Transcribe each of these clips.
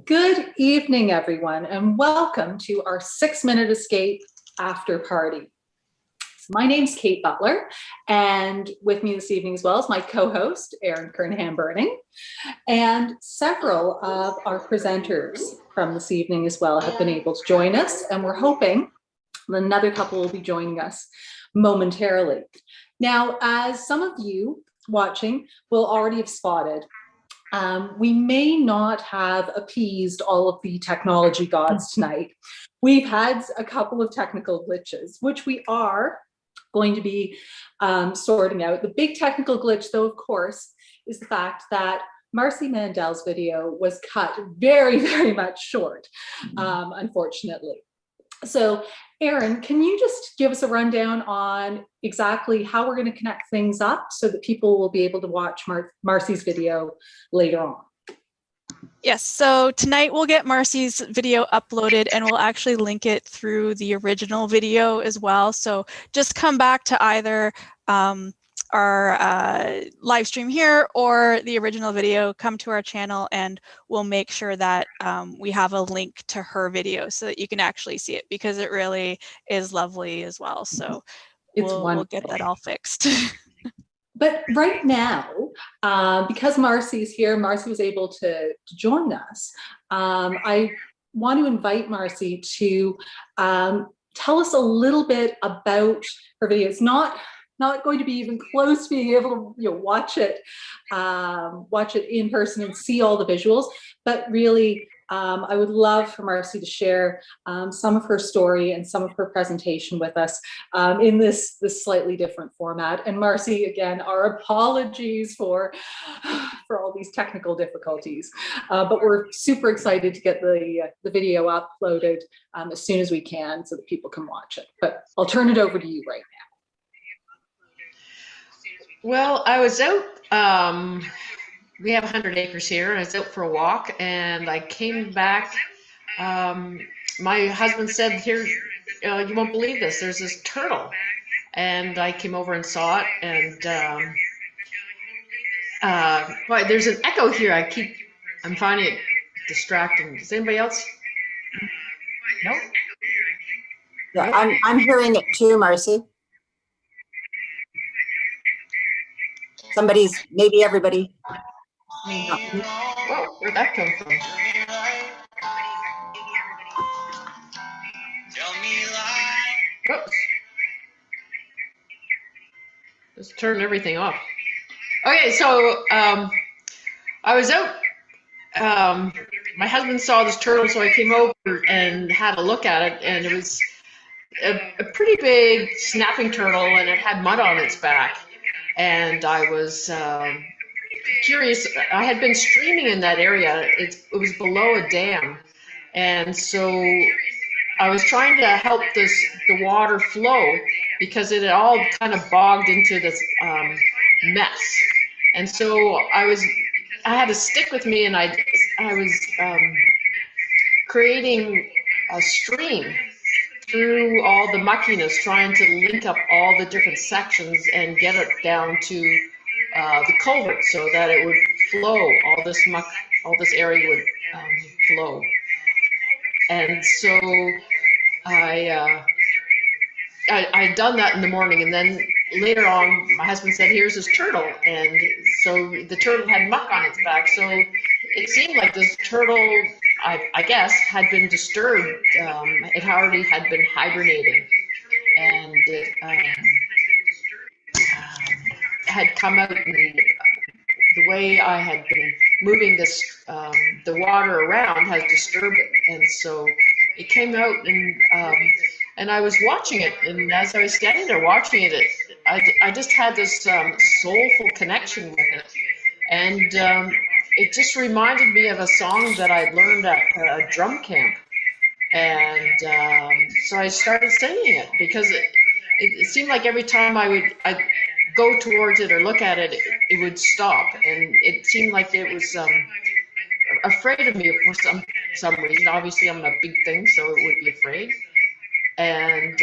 Good evening, everyone, and welcome to our 6-minute escape after party. My name's Kate Butler, and with me this evening as well is my co-host, Erin Kernham-Burning, and several of our presenters from this evening as well have been able to join us, and we're hoping another couple will be joining us momentarily. Now, as some of you watching will already have spotted, we may not have appeased all of the technology gods tonight. We've had a couple of technical glitches, which we are going to be sorting out. The big technical glitch, though, of course, is the fact that Marcy Mandel's video was cut very, very much short, unfortunately. So, Erin, can you just give us a rundown on exactly how we're going to connect things up so that people will be able to watch Marcy's video later on? Yes, so tonight we'll get Marcy's video uploaded and we'll actually link it through the original video as well. So just come back to either our live stream here or the original video, come to our channel and we'll make sure that we have a link to her video so that you can actually see it, because it really is lovely as well. So we'll get that all fixed. But right now, because Marcy's here, Marcy was able to join us. I want to invite Marcy to tell us a little bit about her video. It's not going to be even close to being able to watch it in person and see all the visuals, but really I would love for Marcy to share some of her story and some of her presentation with us in this slightly different format. And Marcy, again, our apologies for all these technical difficulties, but we're super excited to get the video uploaded as soon as we can so that people can watch it. But I'll turn it over to you right now. Well, I was out, we have 100 acres here, and I was out for a walk, and I came back. My husband said, here, you won't believe this, there's this turtle. And I came over and saw it, and boy, there's an echo here. I'm finding it distracting. Does anybody else? No? Yeah, I'm hearing it too, Marcy. Maybe everybody. Whoa, where'd that come from? Oops. Just turn everything off. Okay, so I was out. My husband saw this turtle, so I came over and had a look at it, and it was a pretty big snapping turtle, and it had mud on its back. And I was curious. I had been streaming in that area. It was below a dam, and so I was trying to help the water flow because it had all kind of bogged into this mess. And so I had a stick with me, and I was creating a stream through all the muckiness, trying to link up all the different sections and get it down to the culvert so that it would flow, all this muck, all this area would flow. And so I'd done that in the morning, and then later on my husband said, here's this turtle, and so the turtle had muck on its back, so it seemed like this turtle, I guess, had been disturbed. It already had been hibernating, and it had come out, and the way I had been moving this, the water around has disturbed it, and so it came out, and I was watching it, and as I was standing there watching it, I just had this soulful connection with it, and it just reminded me of a song that I'd learned at a drum camp. And so I started singing it because it seemed like every time I'd go towards it or look at it, it would stop. And it seemed like it was afraid of me for some reason. Obviously, I'm a big thing, so it would be afraid. And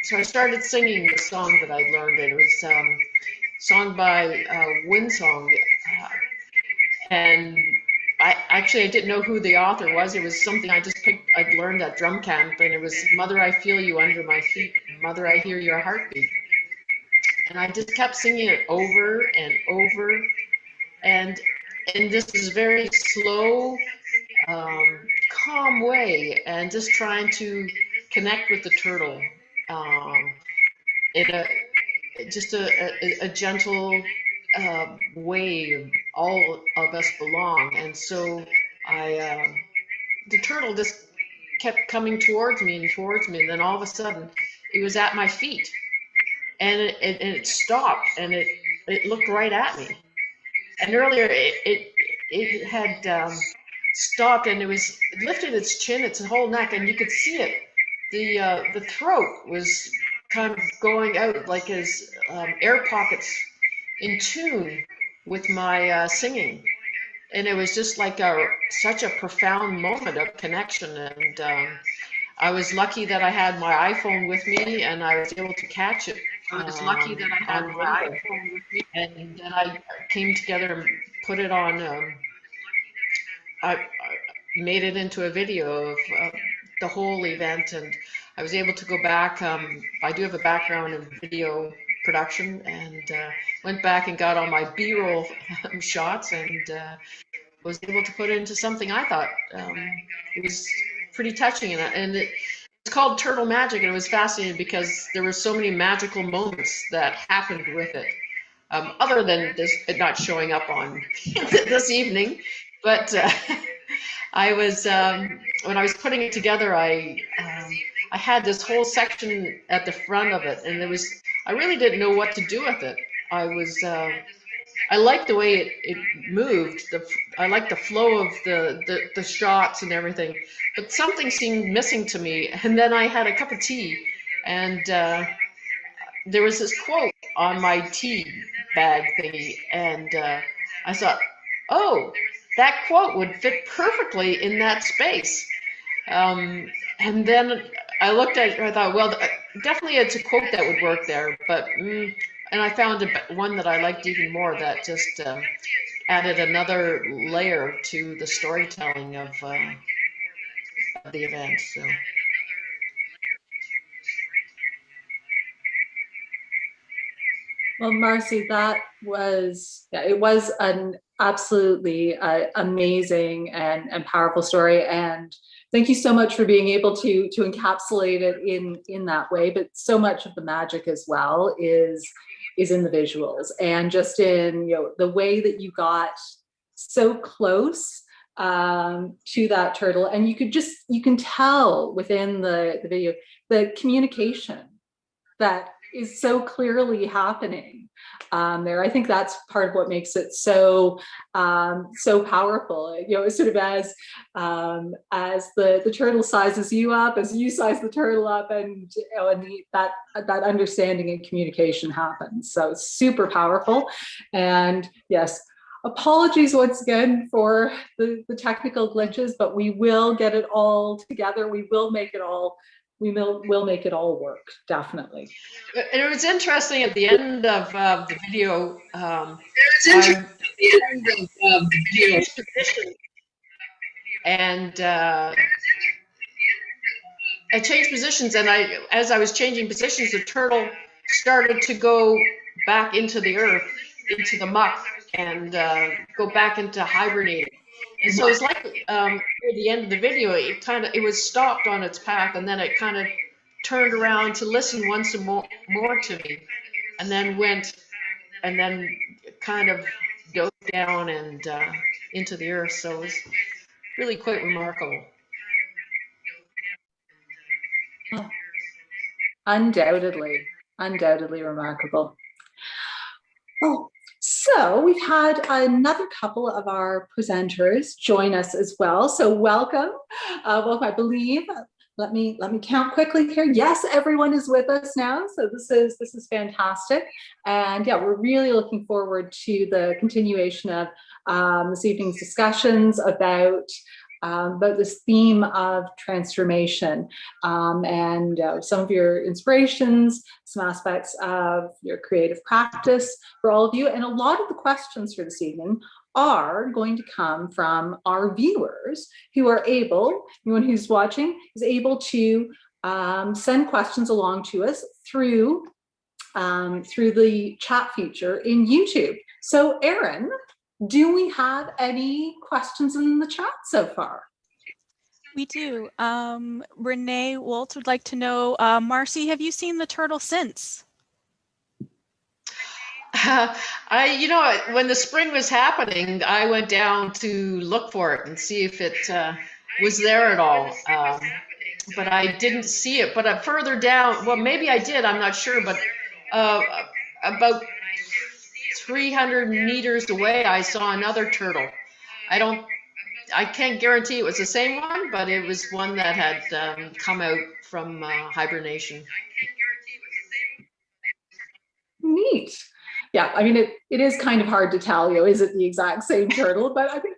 so I started singing the song that I'd learned. And it was sung by Windsong. And actually, I didn't know who the author was. It was something I just picked, I'd learned at drum camp, and it was Mother, I Feel You Under My Feet, Mother, I Hear Your Heartbeat. And I just kept singing it over and over, and in this very slow, calm way, and just trying to connect with the turtle in a gentle way. All of us belong, and so the turtle just kept coming towards me and towards me, and then all of a sudden it was at my feet, and it stopped, and it looked right at me. And earlier it had stopped, and it lifted its chin, its whole neck, and you could see it. The throat was kind of going out like as air pockets in tune with my singing. And it was just like such a profound moment of connection. And I was lucky that I had my iPhone with me, and I was able to catch it. I was lucky that I had my iPhone with me, and then I came together and put it on. I made it into a video of the whole event, and I was able to go back. I do have a background in video production, and went back and got all my B-roll shots, and was able to put it into something I thought it was pretty touching. And it's called Turtle Magic, and it was fascinating because there were so many magical moments that happened with it, other than it not showing up on this evening. But I was when I was putting it together, I had this whole section at the front of it, and I really didn't know what to do with it. I liked the way it moved. I liked the flow of the shots and everything, but something seemed missing to me. And then I had a cup of tea, and there was this quote on my tea bag thingy, and I thought, oh, that quote would fit perfectly in that space. And then I looked at it and I thought, well, definitely it's a quote that would work there, but and I found one that I liked even more that just added another layer to the storytelling of the event. So. Well, Marcy, it was an absolutely amazing and powerful story. And thank you so much for being able to encapsulate it in that way. But so much of the magic as well is in the visuals, and just in the way that you got so close to that turtle, and you can tell within the video the communication that is so clearly happening there. I think that's part of what makes it so powerful. Sort of as the turtle sizes you up, as you size the turtle up, and that understanding and communication happens. So it's super powerful. And yes, apologies once again for the technical glitches, but we will get it all together. We will make it all. We'll make it all work, definitely. And it was interesting at the end of the video. And I changed positions, and as I was changing positions, the turtle started to go back into the earth, into the muck, and go back into hibernating. And so it's like near the end of the video, it was stopped on its path, and then it kind of turned around to listen once more to me, and then kind of dove down and into the earth. So it was really quite remarkable. Oh, undoubtedly remarkable. Oh, so we've had another couple of our presenters join us as well. So welcome, I believe. Let me count quickly here. Yes, everyone is with us now. So this is fantastic. And yeah, we're really looking forward to the continuation of this evening's discussions about this theme of transformation, and some of your inspirations, some aspects of your creative practice for all of you. And a lot of the questions for this evening are going to come from our viewers who are able, anyone who's watching is able to send questions along to us through the chat feature in YouTube. So Erin, do we have any questions in the chat so far? We do. Renee Woltz would like to know, Marcy, have you seen the turtle since? When the spring was happening, I went down to look for it and see if it was there at all. But I didn't see it. But further down, well, maybe I did, I'm not sure, but about 300 meters away, I saw another turtle. I can't guarantee it was the same one, but it was one that had come out from hibernation. Neat. Yeah, I mean, it is kind of hard to tell, is it the exact same turtle? But I think,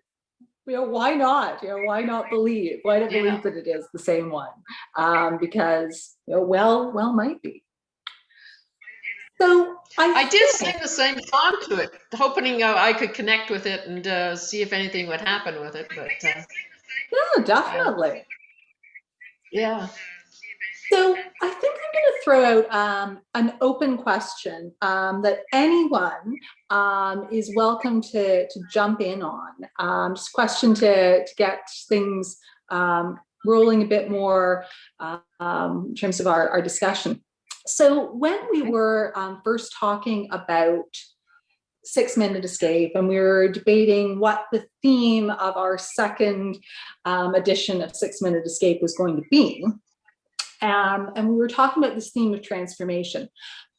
why not? Why not believe? Why not believe that it is the same one? Because, well, might be. So I did sing the same song to it, hoping I could connect with it and see if anything would happen with it. But yeah, definitely. Yeah. So I think I'm going to throw out an open question that anyone is welcome to jump in on. Just a question to get things rolling a bit more in terms of our discussion. So when we were first talking about 6-Minute Escape, and we were debating what the theme of our second edition of 6-Minute Escape was going to be, and we were talking about this theme of transformation.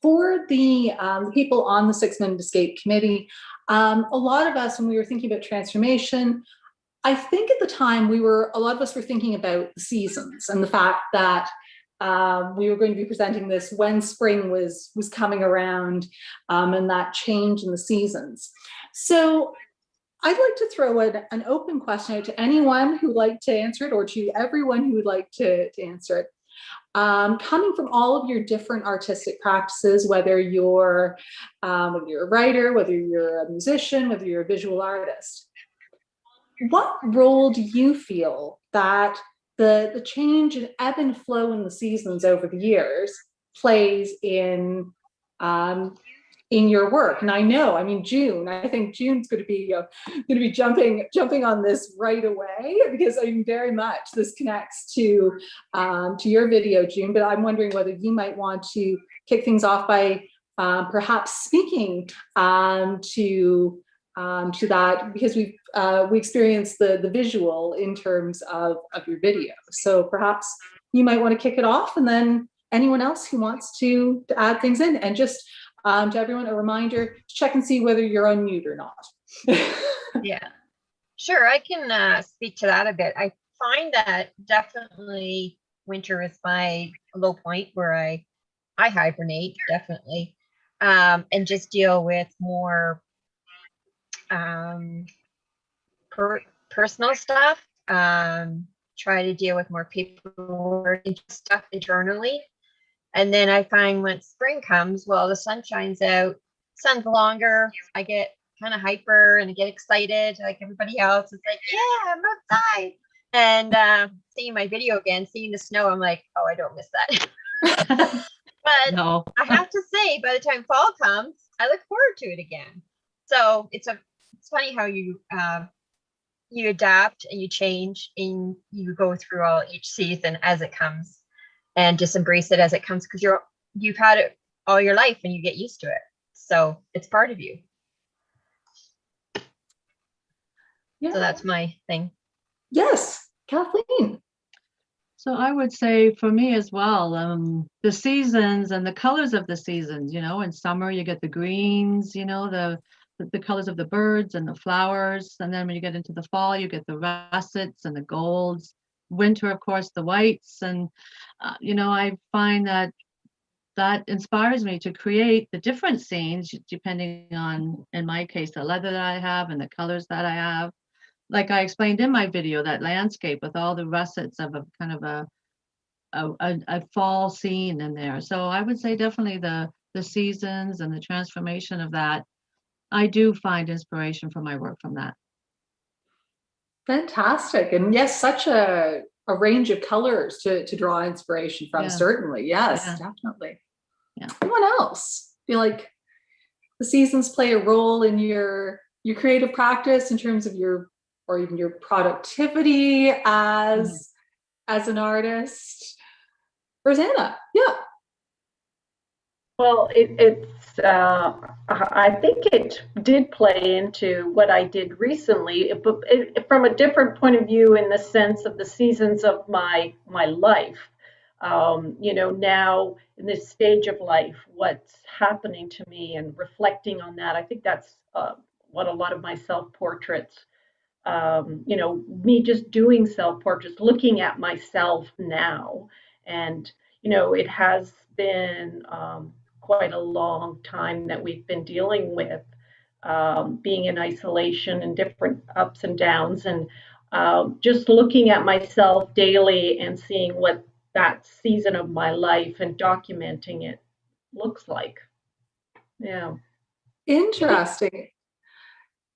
For the people on the 6-Minute Escape committee, a lot of us, when we were thinking about transformation, I think at the time a lot of us were thinking about the seasons and the fact that we were going to be presenting this when spring was coming around, and that change in the seasons. So I'd like to throw an open question out to anyone who would like to answer it, or to everyone who would like to answer it. Coming from all of your different artistic practices, whether you're a writer, whether you're a musician, whether you're a visual artist, what role do you feel that the change and ebb and flow in the seasons over the years plays in your work? And I mean, June, I think June's going to be jumping on this right away, because I mean, very much this connects to your video, June. But I'm wondering whether you might want to kick things off by perhaps speaking to that, because we experienced the visual in terms of your video. So perhaps you might want to kick it off, and then anyone else who wants to add things in. And just to everyone, a reminder to check and see whether you're on mute or not. Yeah, sure, I can speak to that a bit. I find that definitely winter is my low point, where I hibernate, definitely, and just deal with more personal stuff, try to deal with more paperwork and stuff internally. And then I find when spring comes, well, the sun shines out, sun's longer, I get kind of hyper and I get excited like everybody else. It's like, yeah, I'm outside. And seeing my video again, seeing the snow, I'm like, oh, I don't miss that. But no. I have to say, by the time fall comes, I look forward to it again. So it's funny how you adapt and you change and you go through each season as it comes, and just embrace it as it comes, because you've had it all your life and you get used to it. So it's part of you. Yeah. So that's my thing. Yes, Kathleen. So I would say for me as well, the seasons and the colors of the seasons, in summer you get the greens, the colors of the birds and the flowers. And then when you get into the fall, you get the russets and the golds. Winter, of course, the whites. And, I find that inspires me to create the different scenes depending on, in my case, the leather that I have and the colors that I have. Like I explained in my video, that landscape with all the russets of a kind of a fall scene in there. So I would say definitely the seasons and the transformation of that I do find inspiration for my work from that. Fantastic. And yes, such a range of colors to draw inspiration from, Yeah. certainly. Yes, Yeah. definitely. Yeah. Anyone else feel like the seasons play a role in your creative practice in terms of your, or even your productivity as an artist? Rosanna, yeah. Well, I think it did play into what I did recently, but from a different point of view in the sense of the seasons of my life. Now in this stage of life, what's happening to me and reflecting on that, I think that's what a lot of my self-portraits, me just doing self-portraits, looking at myself now. And, it has been quite a long time that we've been dealing with being in isolation and different ups and downs. And just looking at myself daily and seeing what that season of my life and documenting it looks like. Yeah. Interesting.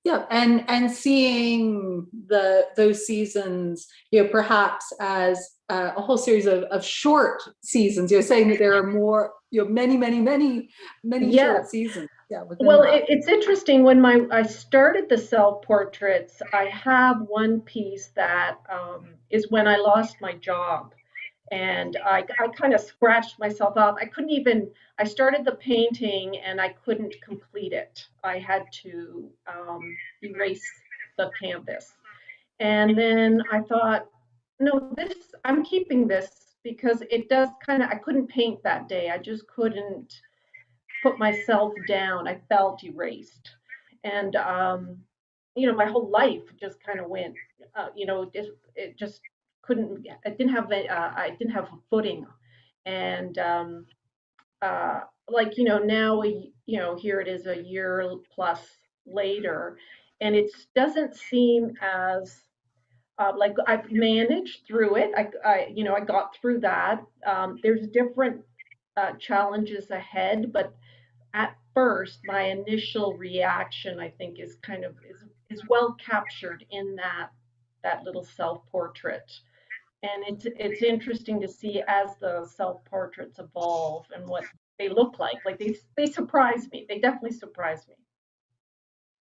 Yeah, and seeing those seasons, perhaps as a whole series of short seasons. You're saying that there are more, many Yeah. short seasons. Yeah. Well, that. it's interesting. When I started the self-portraits, I have one piece that is when I lost my job. And I kind of scratched myself up. I started the painting and I couldn't complete it. I had to erase the canvas. And then I thought, no, I'm keeping this because it does I couldn't paint that day. I just couldn't put myself down. I felt erased. And, my whole life just kind of went, it just couldn't, I didn't have a footing. And, now, here it is a year plus later, and it doesn't seem as, like I've managed through it. I got through that. There's different challenges ahead, but at first, my initial reaction, I think, is is well captured in that little self-portrait. And it's interesting to see as the self-portraits evolve and what they look like. Like they surprise me. They definitely surprise me.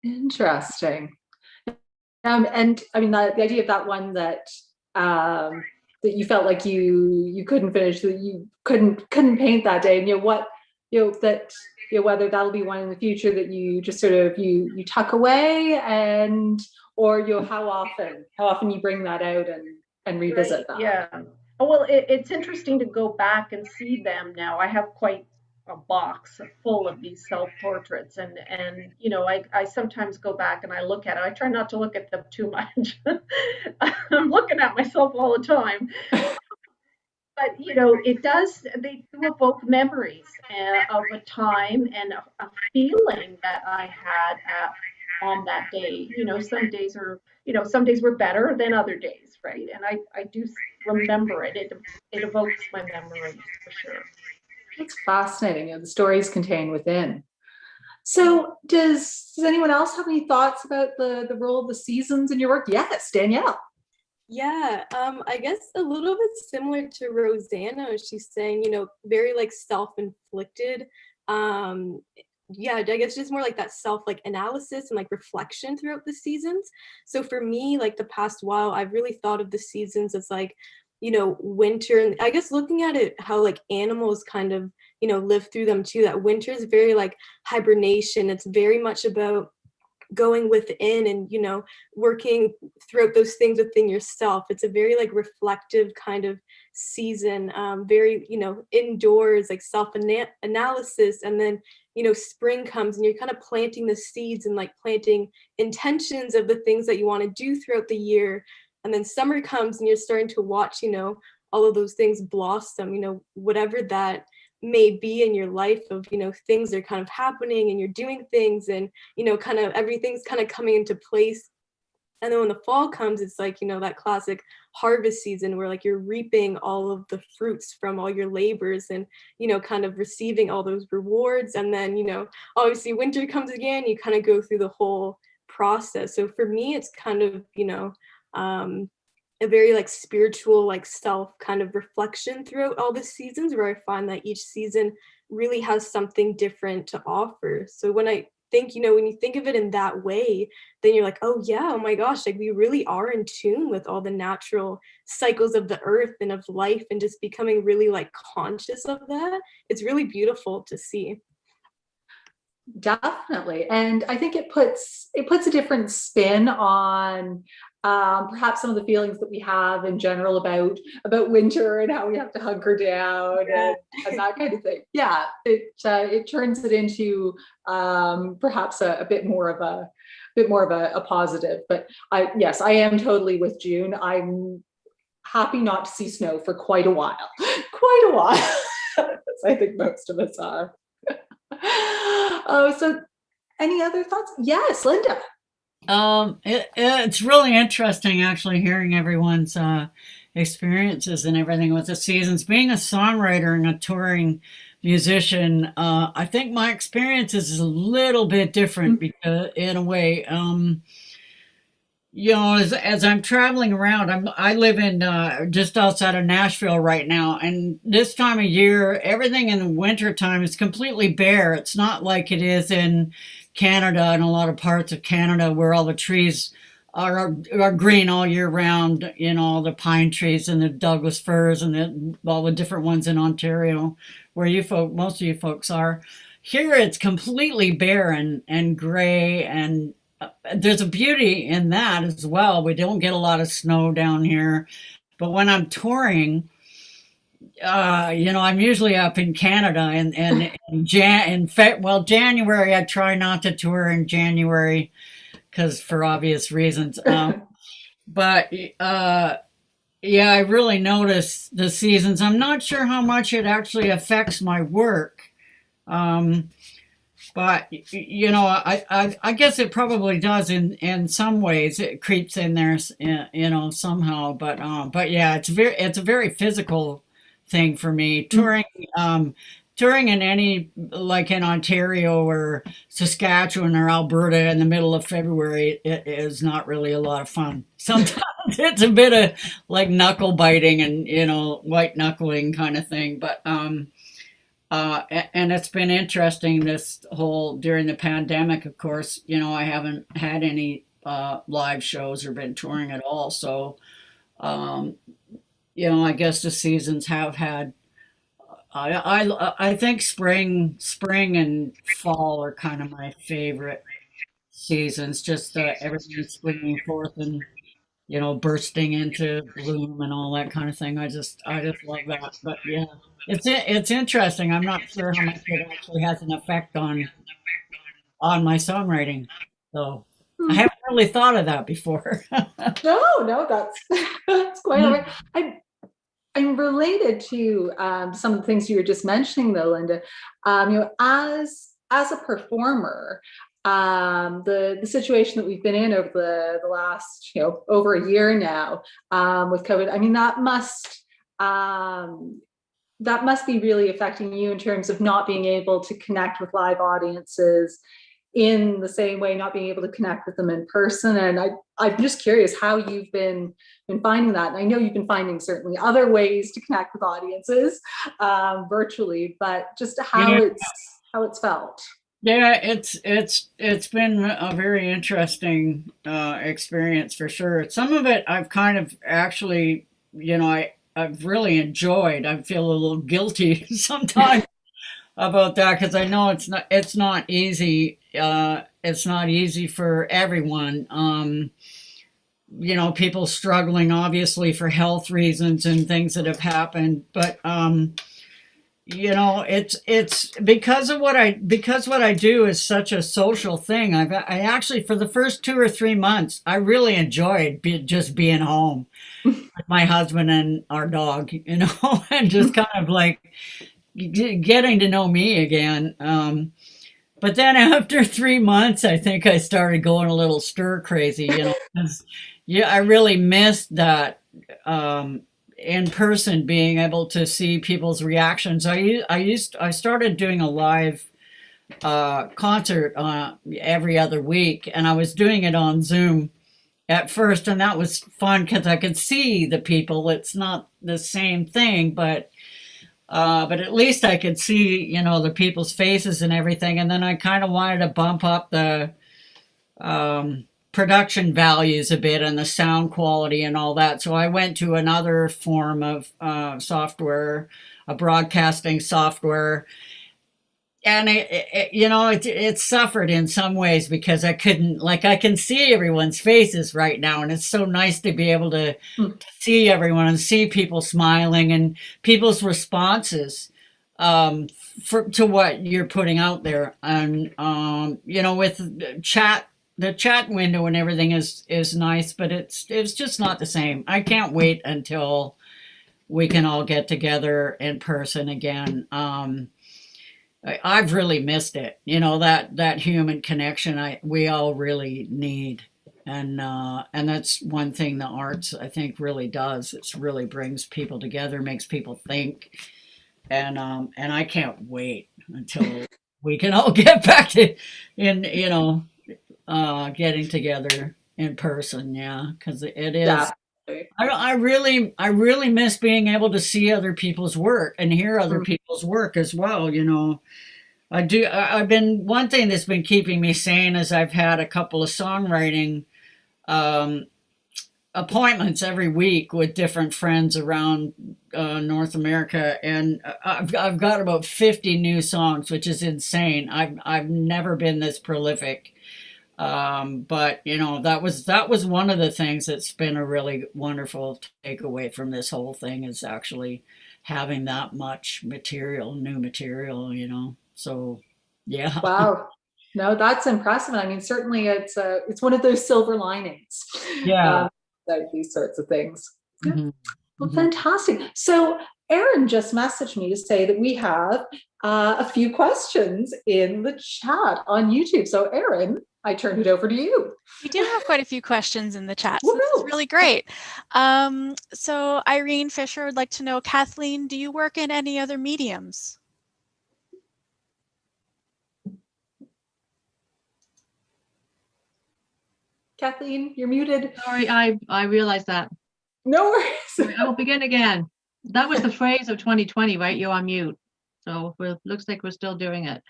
Interesting. And I mean, the idea of that one that that you felt like you couldn't finish, that you couldn't paint that day, and that whether that'll be one in the future that you just sort of you tuck away, and or how often you bring that out and revisit that. Yeah. Well, it's interesting to go back and see them now. I have quite a box full of these self-portraits, and I sometimes go back and I look at it. I try not to look at them too much. I'm looking at myself all the time. But they do evoke memories of a time and a feeling that I had on that day. Some days were better than other days, right? And I do remember it. It evokes my memories for sure. That's fascinating. The stories contained within. So does anyone else have any thoughts about the role of the seasons in your work? Yes, Danielle. Yeah, I guess a little bit similar to Rosanna. She's saying, very like self-inflicted. Yeah, I guess just more like that analysis and like reflection throughout the seasons. So for me, like the past while, I've really thought of the seasons as like, winter, and I guess looking at it how like animals kind of, live through them too. That winter is very like hibernation. It's very much about going within and working throughout those things within yourself. It's a very like reflective kind of season, very indoors, like self-analysis. And then spring comes and you're kind of planting the seeds and like planting intentions of the things that you want to do throughout the year. And then summer comes and you're starting to watch all of those things blossom, whatever that may be in your life of things are kind of happening and you're doing things and kind of everything's kind of coming into place And then when the fall comes, it's like, that classic harvest season where like you're reaping all of the fruits from all your labors and, kind of receiving all those rewards. And then, obviously winter comes again, you kind of go through the whole process. So for me, it's kind of, a very like spiritual, like self kind of reflection throughout all the seasons, where I find that each season really has something different to offer. So when I think, when you think of it in that way, then you're like, oh yeah, oh my gosh, like we really are in tune with all the natural cycles of the earth and of life, and just becoming really like conscious of that. It's really beautiful to see. Definitely. And I think it puts a different spin on perhaps some of the feelings that we have in general about winter and how we have to hunker down and that kind of thing. Yeah, it turns it into perhaps a bit more of a positive. But I am totally with June. I'm happy not to see snow for quite a while. Quite a while. As I think most of us are. Oh, so any other thoughts? Yes, Linda. It's really interesting actually hearing everyone's experiences and everything with the seasons. Being a songwriter and a touring musician, I think my experience is a little bit different because, in a way, as I'm traveling around, I live in just outside of Nashville right now, and this time of year, everything in the winter time is completely bare. It's not like it is in Canada and a lot of parts of Canada where all the trees are green all year round. All the pine trees and the Douglas firs and all the different ones in Ontario, where most of you folks are. Here, it's completely barren and gray, and there's a beauty in that as well. We don't get a lot of snow down here, but when I'm touring, I'm usually up in Canada, and January I try not to tour in January because for obvious reasons. But yeah, I really notice the seasons. I'm not sure how much it actually affects my work. But I guess it probably does in some ways. It creeps in there, somehow. But yeah, it's a very physical thing for me. Touring in any, like in Ontario or Saskatchewan or Alberta in the middle of February, it is not really a lot of fun. Sometimes it's a bit of like knuckle biting and white knuckling kind of thing. But and it's been interesting during the pandemic, of course, I haven't had any live shows or been touring at all. So, I guess the seasons have had, I think spring and fall are kind of my favorite seasons, just everything springing forth and, bursting into bloom and all that kind of thing. I just love that. But yeah, it's interesting. I'm not sure how much it actually has an effect on my songwriting. So I haven't really thought of that before. No, that's quite all right. I'm related to some of the things you were just mentioning, though, Linda. As a performer, the situation that we've been in over the last, over a year now with COVID, I mean, that must be really affecting you in terms of not being able to connect with live audiences in the same way, not being able to connect with them in person. And I'm just curious how you've been finding that. And I know you've been finding certainly other ways to connect with audiences virtually, but just how it's felt. Yeah, it's been a very interesting experience for sure. Some of it I've kind of actually, I've really enjoyed. I feel a little guilty sometimes about that because I know it's not easy. It's not easy for everyone. People struggling obviously for health reasons and things that have happened, but it's because what I do is such a social thing. I actually, for the first 2 or 3 months, I really enjoyed just being home with my husband and our dog, and just kind of like getting to know me again. But then after 3 months, I think I started going a little stir crazy, 'cause, yeah, I really missed that in person, being able to see people's reactions. I started doing a live concert every other week, and I was doing it on Zoom at first, and that was fun because I could see the people. It's not the same thing, but at least I could see, the people's faces and everything. And then I kind of wanted to bump up the production values a bit and the sound quality and all that. So I went to another form of software, a broadcasting software. And it suffered in some ways because I couldn't, like, I can see everyone's faces right now, and it's so nice to be able to see everyone and see people smiling and people's responses to what you're putting out there. And with the chat window and everything is nice, but it's just not the same. I can't wait until we can all get together in person again. I've really missed it. That human connection we all really need. And that's one thing the arts, I think, really does. It really brings people together, makes people think. And I can't wait until we can all get back to getting together in person. Yeah, because it is. Yeah. I really miss being able to see other people's work and hear other people's work as well. I do. I've been one thing that's been keeping me sane is I've had a couple of songwriting appointments every week with different friends around North America, and I've got about 50 new songs, which is insane. I've never been this prolific. But that was one of the things that's been a really wonderful takeaway from this whole thing, is actually having that much new material. So, yeah. Wow. No, that's impressive. I mean, certainly it's one of those silver linings. Yeah. These sorts of things. Yeah. Mm-hmm. Well, fantastic. So Erin just messaged me to say that we have a few questions in the chat on YouTube. So Erin, I turn it over to you. We do have quite a few questions in the chat, so this is really great. So Irene Fisher would like to know, Kathleen, do you work in any other mediums? Kathleen, you're muted. Sorry, I realized that. No worries. I will begin again. That was the phrase of 2020, right? You're on mute. So it looks like we're still doing it.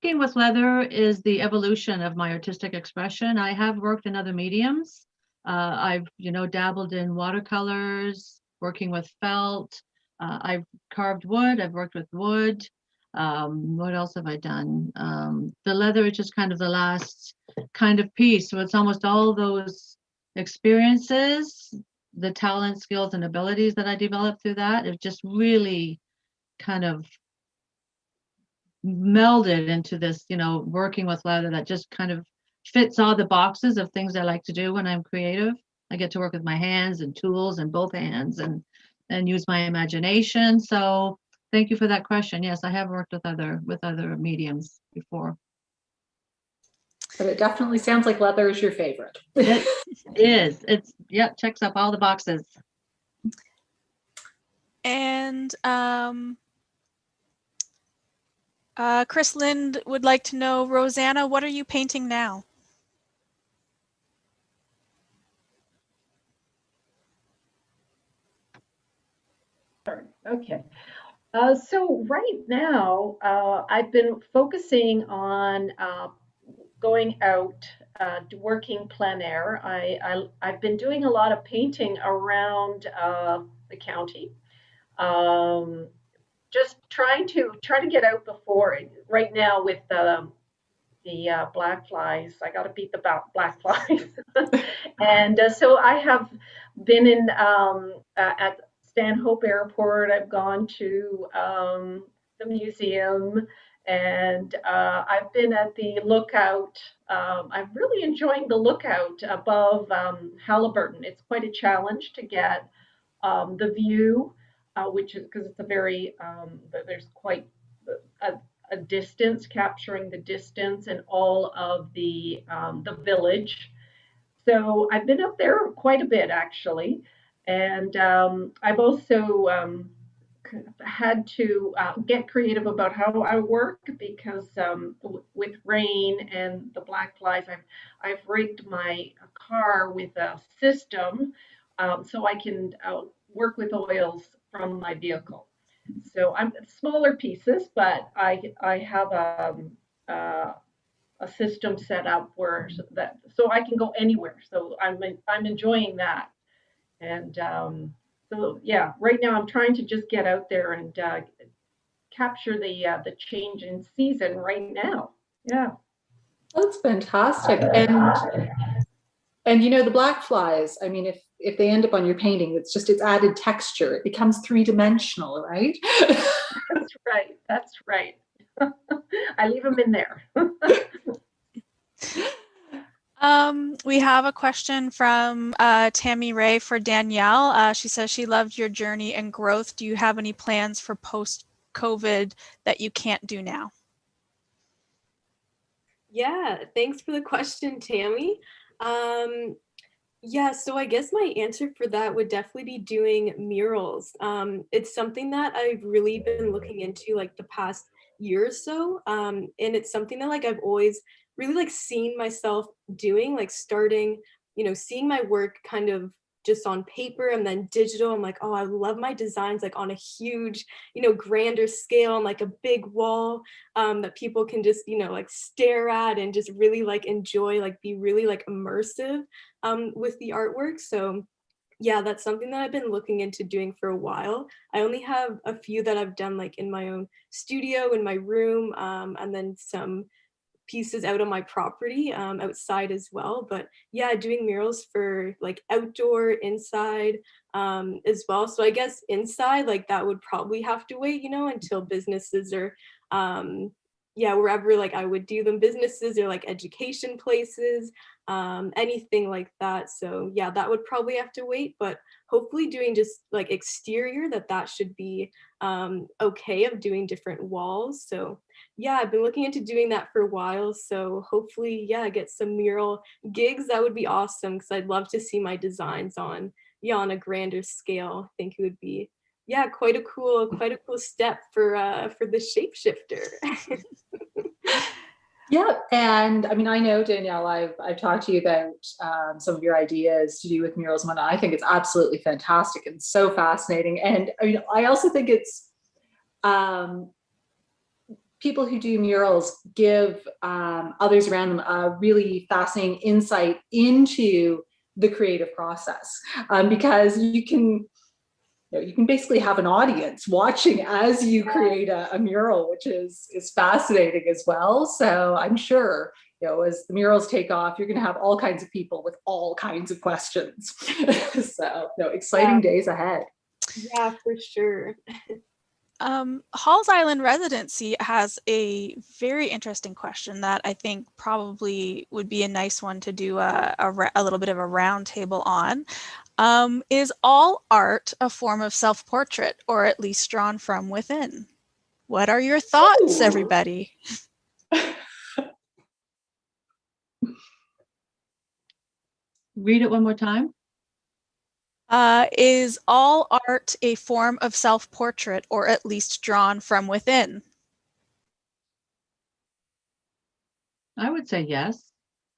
Working with leather is the evolution of my artistic expression. I have worked in other mediums. I've, dabbled in watercolors, working with felt. I've carved wood. I've worked with wood. What else have I done? The leather is just kind of the last kind of piece. So it's almost all those experiences, the talent, skills, and abilities that I developed through that. It just really kind of melded into this, working with leather that just kind of fits all the boxes of things I like to do when I'm creative. I get to work with my hands and tools and both hands and use my imagination. So thank you for that question. Yes, I have worked with other mediums before. But it definitely sounds like leather is your favorite. It is. Checks up all the boxes. And Chris Lind would like to know, Rosanna, what are you painting now? Okay. So right now, I've been focusing on going out, working plein air. I've been doing a lot of painting around the county. Just trying to get out before right now with the black flies. I got to beat the black flies. And so I have been in at Stanhope Airport. I've gone to the museum, and I've been at the lookout. I'm really enjoying the lookout above Halliburton. It's quite a challenge to get the view, which is because it's a very there's quite a distance, capturing the distance and all of the village. So I've been up there quite a bit actually, and I've also had to get creative about how I work because with rain and the black flies, I've rigged my car with a system so I can work with oils from my vehicle. So I'm smaller pieces, but I have uh, a system set up where so I can go anywhere. So I'm enjoying that. And so yeah, right now I'm trying to just get out there and capture the change in season right now. Yeah. That's fantastic. And you know, the black flies, I mean, if they end up on your painting, it's added texture. It becomes three-dimensional, right? That's right. That's right. I leave them in there. We have a question from Tammy Ray for Danielle. She says she loved your journey and growth. Do you have any plans for post-COVID that you can't do now? Yeah, thanks for the question, Tammy. Yeah, so I guess my answer for that would definitely be doing murals. It's something that I've really been looking into like the past year or so. And it's something that like I've always really like seen myself doing, like starting, seeing my work kind of just on paper and then digital. I'm like, oh, I love my designs like on a huge, grander scale on like a big wall that people can just, like stare at and just really like enjoy, like be really like immersive with the artwork. So yeah, that's something that I've been looking into doing for a while. I only have a few that I've done like in my own studio, in my room, and then some pieces out on my property outside as well. But yeah, doing murals for like outdoor, inside as well. So I guess inside, like that would probably have to wait, until businesses are yeah, wherever like I would do them, businesses or like education places, anything like that. So yeah, that would probably have to wait, but hopefully doing just like exterior, that should be okay, of doing different walls. So yeah, I've been looking into doing that for a while. So hopefully, yeah, get some mural gigs. That would be awesome because I'd love to see my designs on, yeah, on a grander scale. I think it would be, yeah, quite a cool step for the shapeshifter. Yeah, and I mean, I know, Danielle, I've talked to you about some of your ideas to do with murals and whatnot. I think it's absolutely fantastic and so fascinating. And I mean, I also think it's people who do murals give others around them a really fascinating insight into the creative process because you can basically have an audience watching as you create a mural, which is fascinating as well. So I'm sure, as the murals take off, you're going to have all kinds of people with all kinds of questions. So, exciting days ahead. Yeah, for sure. Halls Island Residency has a very interesting question that I think probably would be a nice one to do a little bit of a round table on. Is all art a form of self-portrait, or at least drawn from within? What are your thoughts, everybody? Read it one more time. Is all art a form of self-portrait, or at least drawn from within? I would say yes.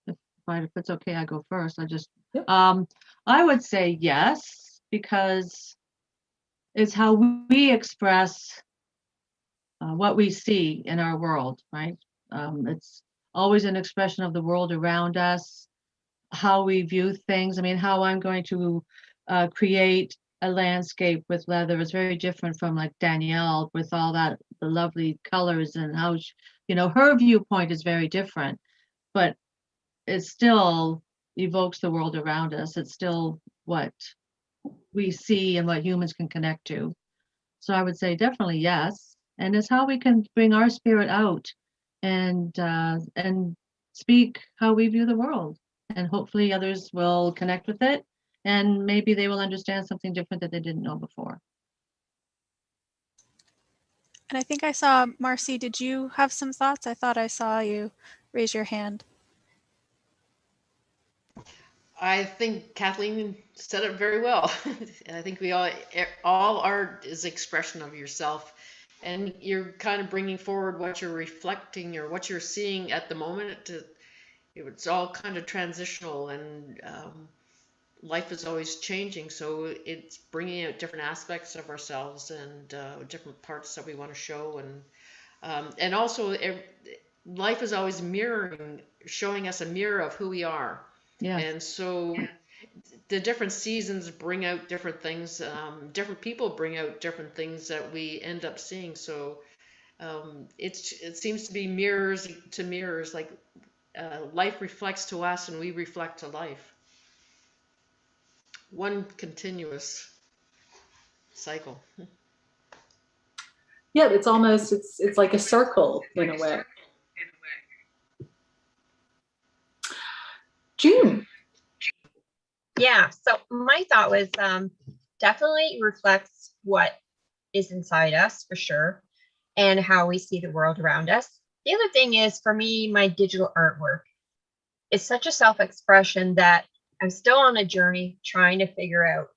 If it's okay, I go first. I would say yes, because it's how we express what we see in our world, right? It's always an expression of the world around us, how we view things. I mean, how I'm going to create a landscape with leather is very different from like Danielle with all the lovely colors, and how her viewpoint is very different, but it still evokes the world around us. It's still what we see and what humans can connect to. So I would say definitely yes, and it's how we can bring our spirit out and speak how we view the world, and hopefully others will connect with it, and maybe they will understand something different that they didn't know before. And I think I saw, Marcy, did you have some thoughts? I thought I saw you raise your hand. I think Kathleen said it very well. I think we all art is expression of yourself, and you're kind of bringing forward what you're reflecting or what you're seeing at the moment. It's all kind of transitional, and life is always changing, so it's bringing out different aspects of ourselves and different parts that we want to show, and also life is always showing us a mirror of who we are. Yes. And so the different seasons bring out different things. Different people bring out different things that we end up seeing. So it seems to be mirrors to mirrors, like life reflects to us and we reflect to life. One continuous cycle. Yeah, it's almost, it's like a circle in a way. June. Yeah, so my thought was definitely reflects what is inside us for sure and how we see the world around us. The other thing is, for me, my digital artwork is such a self-expression that I'm still on a journey trying to figure out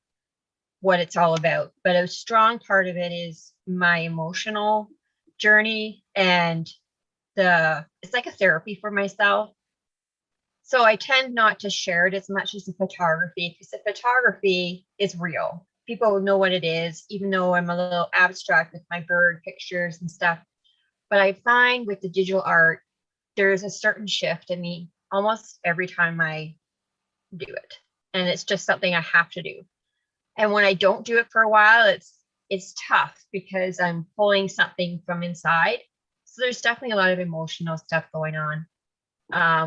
what it's all about. But a strong part of it is my emotional journey, and it's like a therapy for myself. So I tend not to share it as much as the photography, because the photography is real. People know what it is, even though I'm a little abstract with my bird pictures and stuff. But I find with the digital art, there's a certain shift in me almost every time I do it. And it's just something I have to do. And when I don't do it for a while, it's tough because I'm pulling something from inside. So there's definitely a lot of emotional stuff going on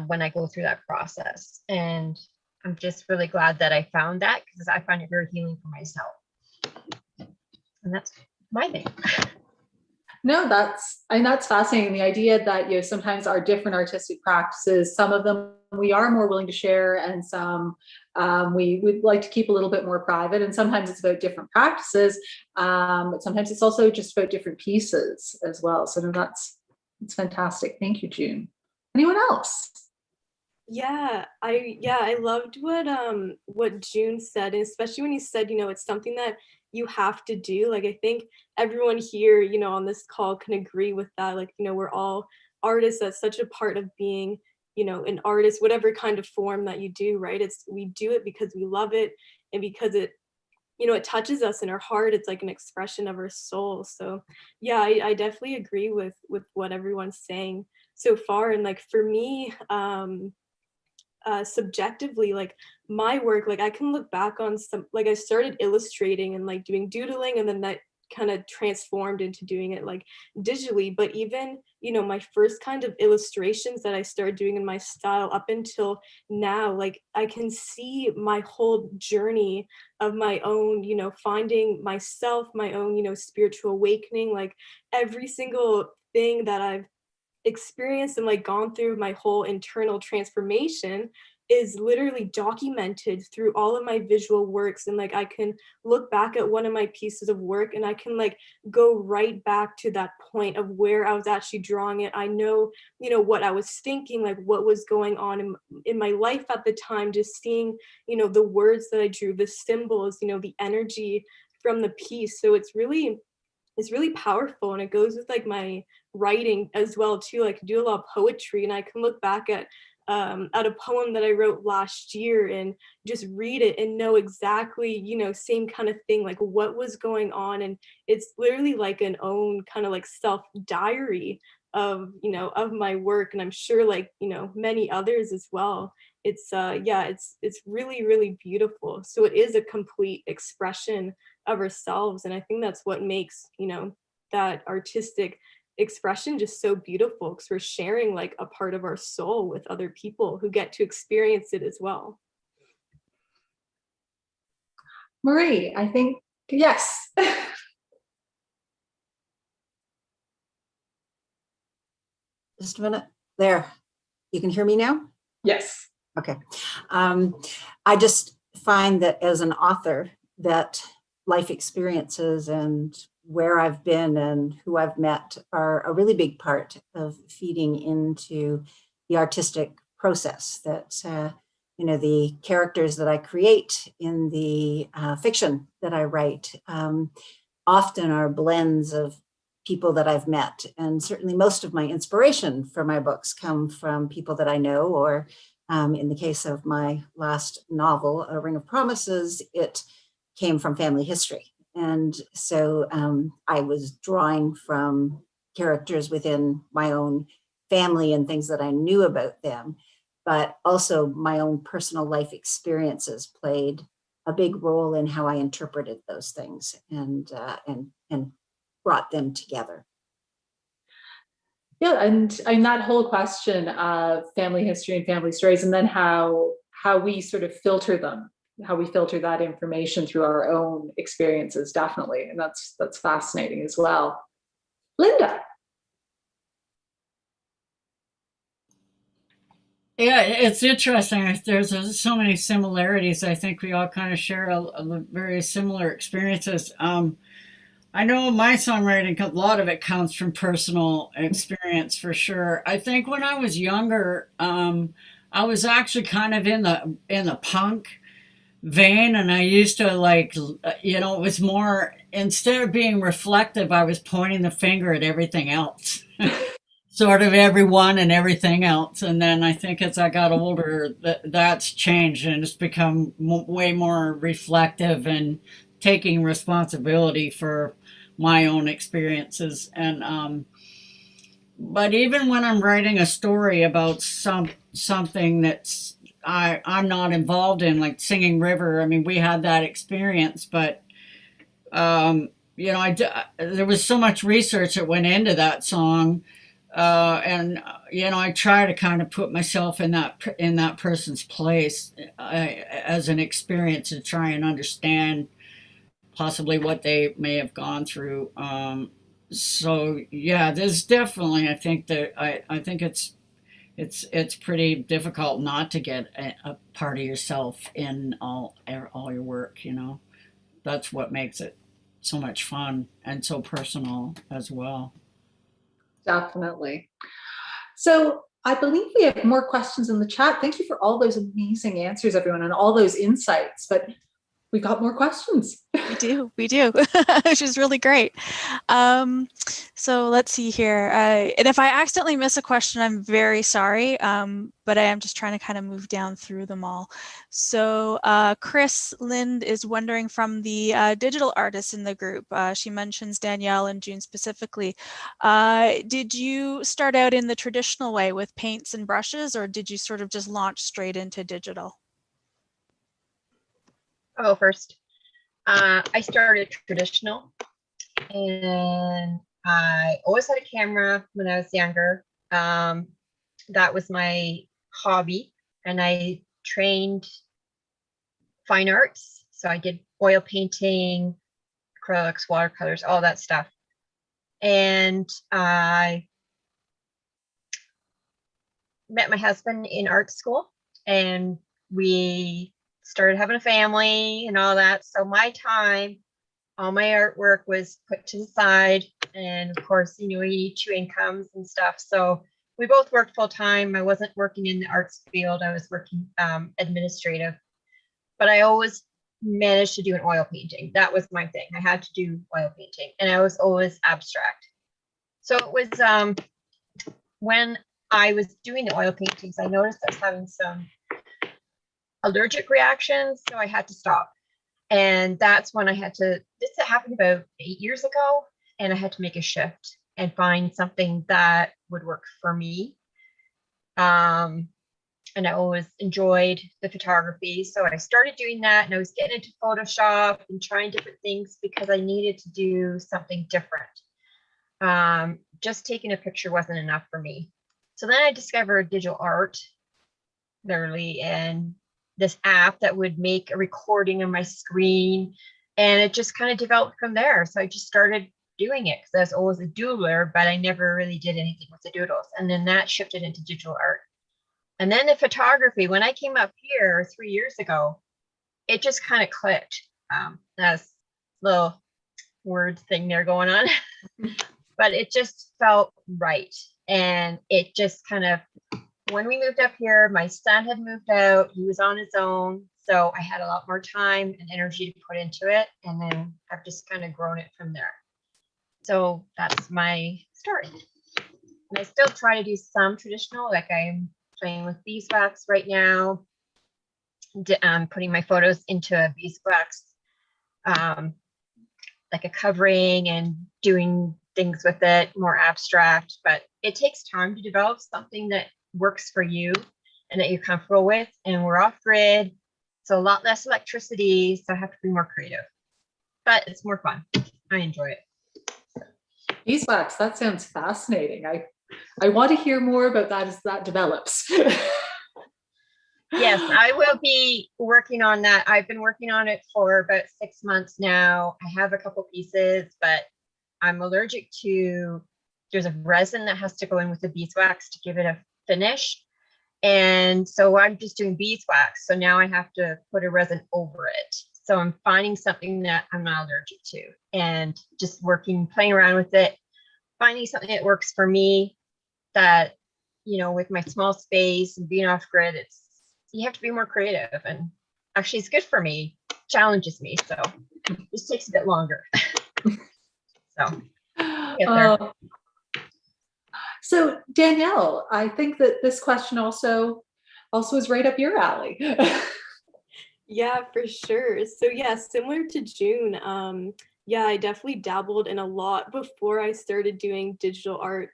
when I go through that process. And I'm just really glad that I found that, because I find it very healing for myself. And that's my thing. No, that's fascinating. The idea that, you know, sometimes our different artistic practices, some of them we are more willing to share, and some we would like to keep a little bit more private. And sometimes it's about different practices, but sometimes it's also just about different pieces as well. So no, it's fantastic. Thank you, June. Anyone else? Yeah, I loved what June said, and especially when you said, you know, it's something that you have to do. Like, I think everyone here, you know, on this call can agree with that. Like, you know, we're all artists. That's such a part of being, you know, an artist, whatever kind of form that you do, right? We do it because we love it, and because it, you know, it touches us in our heart. It's like an expression of our soul. So yeah, I definitely agree with what everyone's saying so far. And like for me, subjectively, like my work, like I can look back on some, like I started illustrating and like doing doodling, and then that kind of transformed into doing it like digitally. But even, you know, my first kind of illustrations that I started doing in my style up until now, like I can see my whole journey of my own, you know, finding myself, my own, you know, spiritual awakening, like every single thing that I've experienced and like gone through, my whole internal transformation is literally documented through all of my visual works. And like I can look back at one of my pieces of work and I can like go right back to that point of where I was actually drawing it. I know, you know, what I was thinking, like what was going on in my life at the time, just seeing, you know, the words that I drew, the symbols, you know, the energy from the piece. So it's really powerful, and it goes with like my writing as well too. Like I do a lot of poetry, and I can look back at a poem that I wrote last year and just read it and know exactly, you know, same kind of thing, like what was going on. And it's literally like an own kind of like self diary of, you know, of my work. And I'm sure like, you know, many others as well. It's it's really, really beautiful. So it is a complete expression of ourselves. And I think that's what makes, you know, that artistic expression just so beautiful, because we're sharing like a part of our soul with other people who get to experience it as well. Marie, I think, yes. Just a minute. There. You can hear me now? Yes. Okay. I just find that as an author, that life experiences and where I've been and who I've met are a really big part of feeding into the artistic process. That the characters that I create in the fiction that I write often are blends of people that I've met. And certainly most of my inspiration for my books come from people that I know, or in the case of my last novel, A Ring of Promises, it came from family history. And so I was drawing from characters within my own family and things that I knew about them, but also my own personal life experiences played a big role in how I interpreted those things and brought them together. Yeah, and that whole question of family history and family stories, and then how we sort of filter them, how we filter that information through our own experiences, definitely, and that's fascinating as well. Linda. Yeah, it's interesting. There's so many similarities. I think we all kind of share a very similar experiences. I know my songwriting, a lot of it comes from personal experience for sure. I think when I was younger, I was actually kind of in the punk vein, and I used to it was more, instead of being reflective, I was pointing the finger at everything else. Sort of everyone and everything else. And then I think as I got older, that's changed and it's become way more reflective and taking responsibility for my own experiences. And but even when I'm writing a story about something that's I'm not involved in, like Singing River, I mean, we had that experience, but there was so much research that went into that song. And I try to kind of put myself in that person's place as an experience to try and understand possibly what they may have gone through. So yeah, there's definitely, I think that I think it's pretty difficult not to get a part of yourself in all your work. That's what makes it so much fun and so personal as well. Definitely. So I believe we have more questions in the chat. Thank you for all those amazing answers, everyone, and all those insights. But we got more questions. We do, which is really great. So let's see here. And if I accidentally miss a question, I'm very sorry, but I am just trying to kind of move down through them all. So Chris Lind is wondering from the digital artists in the group. She mentions Danielle and June specifically. Did you start out in the traditional way with paints and brushes, or did you sort of just launch straight into digital? I'll go first. I started traditional, and I always had a camera when I was younger. That was my hobby, and I trained fine arts. So I did oil painting, acrylics, watercolors, all that stuff. And I met my husband in art school, and we started having a family and all that. So my time, all my artwork was put to the side. And of course, you need 2 incomes and stuff. So we both worked full time. I wasn't working in the arts field. I was working administrative, but I always managed to do an oil painting. That was my thing. I had to do oil painting, and I was always abstract. So it was when I was doing the oil paintings, I noticed I was having some allergic reactions, so I had to stop. And that's when I had to, this happened about 8 years ago, and I had to make a shift and find something that would work for me. And I always enjoyed the photography, so I started doing that, and I was getting into Photoshop and trying different things because I needed to do something different. Just taking a picture wasn't enough for me. So then I discovered digital art, literally, and this app that would make a recording on my screen, and it just kind of developed from there. So I just started doing it because I was always a doodler, but I never really did anything with the doodles. And then that shifted into digital art. And then the photography, when I came up here 3 years ago, it just kind of clicked. That's a little word thing there going on. But it just felt right. And it just kind of, when we moved up here, my son had moved out, he was on his own. So I had a lot more time and energy to put into it. And then I've just kind of grown it from there. So that's my story. And I still try to do some traditional, like I'm playing with beeswax right now. Putting my photos into a beeswax, like a covering, and doing things with it more abstract, but it takes time to develop something that works for you and that you're comfortable with. And we're off grid, so a lot less electricity, so I have to be more creative, but it's more fun. I enjoy it. Beeswax, that sounds fascinating. I want to hear more about that as that develops. Yes, I will be working on that. I've been working on it for about 6 months now. I have a couple pieces, but I'm allergic to, there's a resin that has to go in with the beeswax to give it a finish. And so I'm just doing beeswax. So now I have to put a resin over it. So I'm finding something that I'm not allergic to and just working, playing around with it, finding something that works for me that, you know, with my small space and being off grid, you have to be more creative, and actually it's good for me, challenges me. So it just takes a bit longer. So, get there. So Danielle, I think that this question also is right up your alley. Yeah, for sure. So yeah, similar to June, yeah, I definitely dabbled in a lot before I started doing digital art,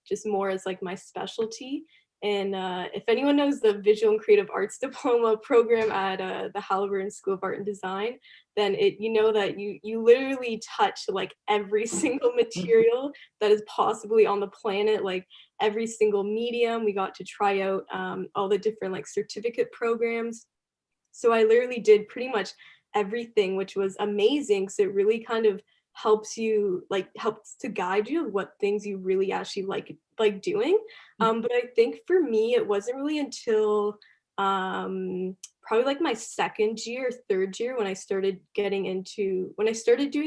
just more as like my specialty. And if anyone knows the Visual and Creative Arts Diploma program at the Halliburton School of Art and Design, then you know that you literally touch like every single material that is possibly on the planet, like every single medium. We got to try out all the different like certificate programs. So I literally did pretty much everything, which was amazing. So it really kind of helps to guide you what things you really actually like doing. But I think for me, it wasn't really until probably like my second year or third year when I started doing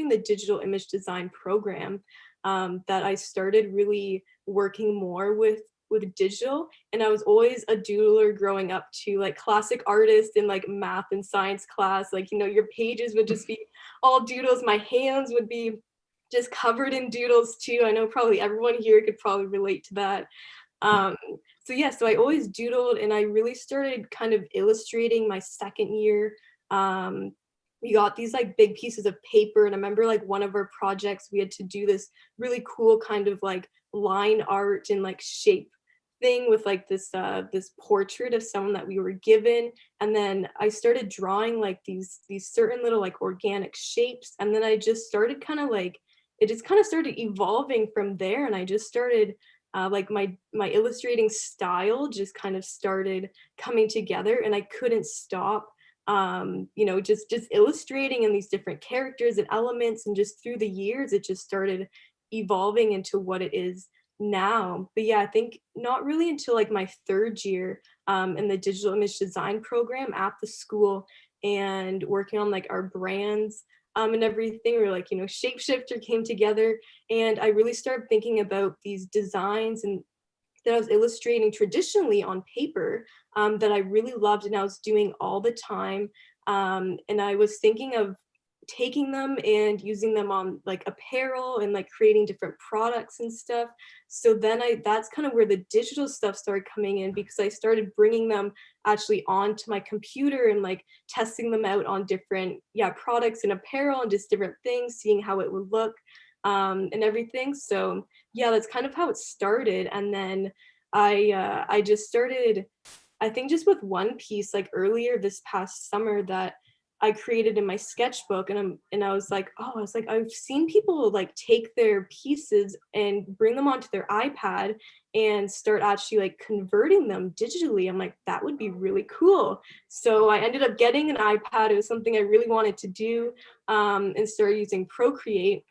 the digital image design program, that I started really working more with digital. And I was always a doodler growing up too, like classic artist in like math and science class. Like, you know, your pages would just be all doodles. My hands would be just covered in doodles too. I know probably everyone here could probably relate to that. So yeah, so I always doodled, and I really started kind of illustrating my second year. We got these like big pieces of paper, and I remember like one of our projects, we had to do this really cool kind of like line art and like shape thing with like this portrait of someone that we were given. And then I started drawing like these certain little like organic shapes, and then I just started kind of like, it just kind of started evolving from there. And I just started like my illustrating style just kind of started coming together, and I couldn't stop you know, just illustrating in these different characters and elements. And just through the years, it just started evolving into what it is now. But yeah, I think not really until like my third year in the digital image design program at the school, and working on like our brands and everything, or like, you know, Shapeshifter came together, and I really started thinking about these designs and that I was illustrating traditionally on paper, that I really loved and I was doing all the time. And I was thinking of taking them and using them on like apparel and like creating different products and stuff. So then that's kind of where the digital stuff started coming in, because I started bringing them actually onto my computer and like testing them out on different products and apparel and just different things, seeing how it would look and everything. So yeah, that's kind of how it started. And then I just started, I think just with one piece like earlier this past summer that I created in my sketchbook, and I was like, I've seen people like take their pieces and bring them onto their iPad and start actually like converting them digitally. I'm like, that would be really cool. So I ended up getting an iPad. It was something I really wanted to do, and started using Procreate.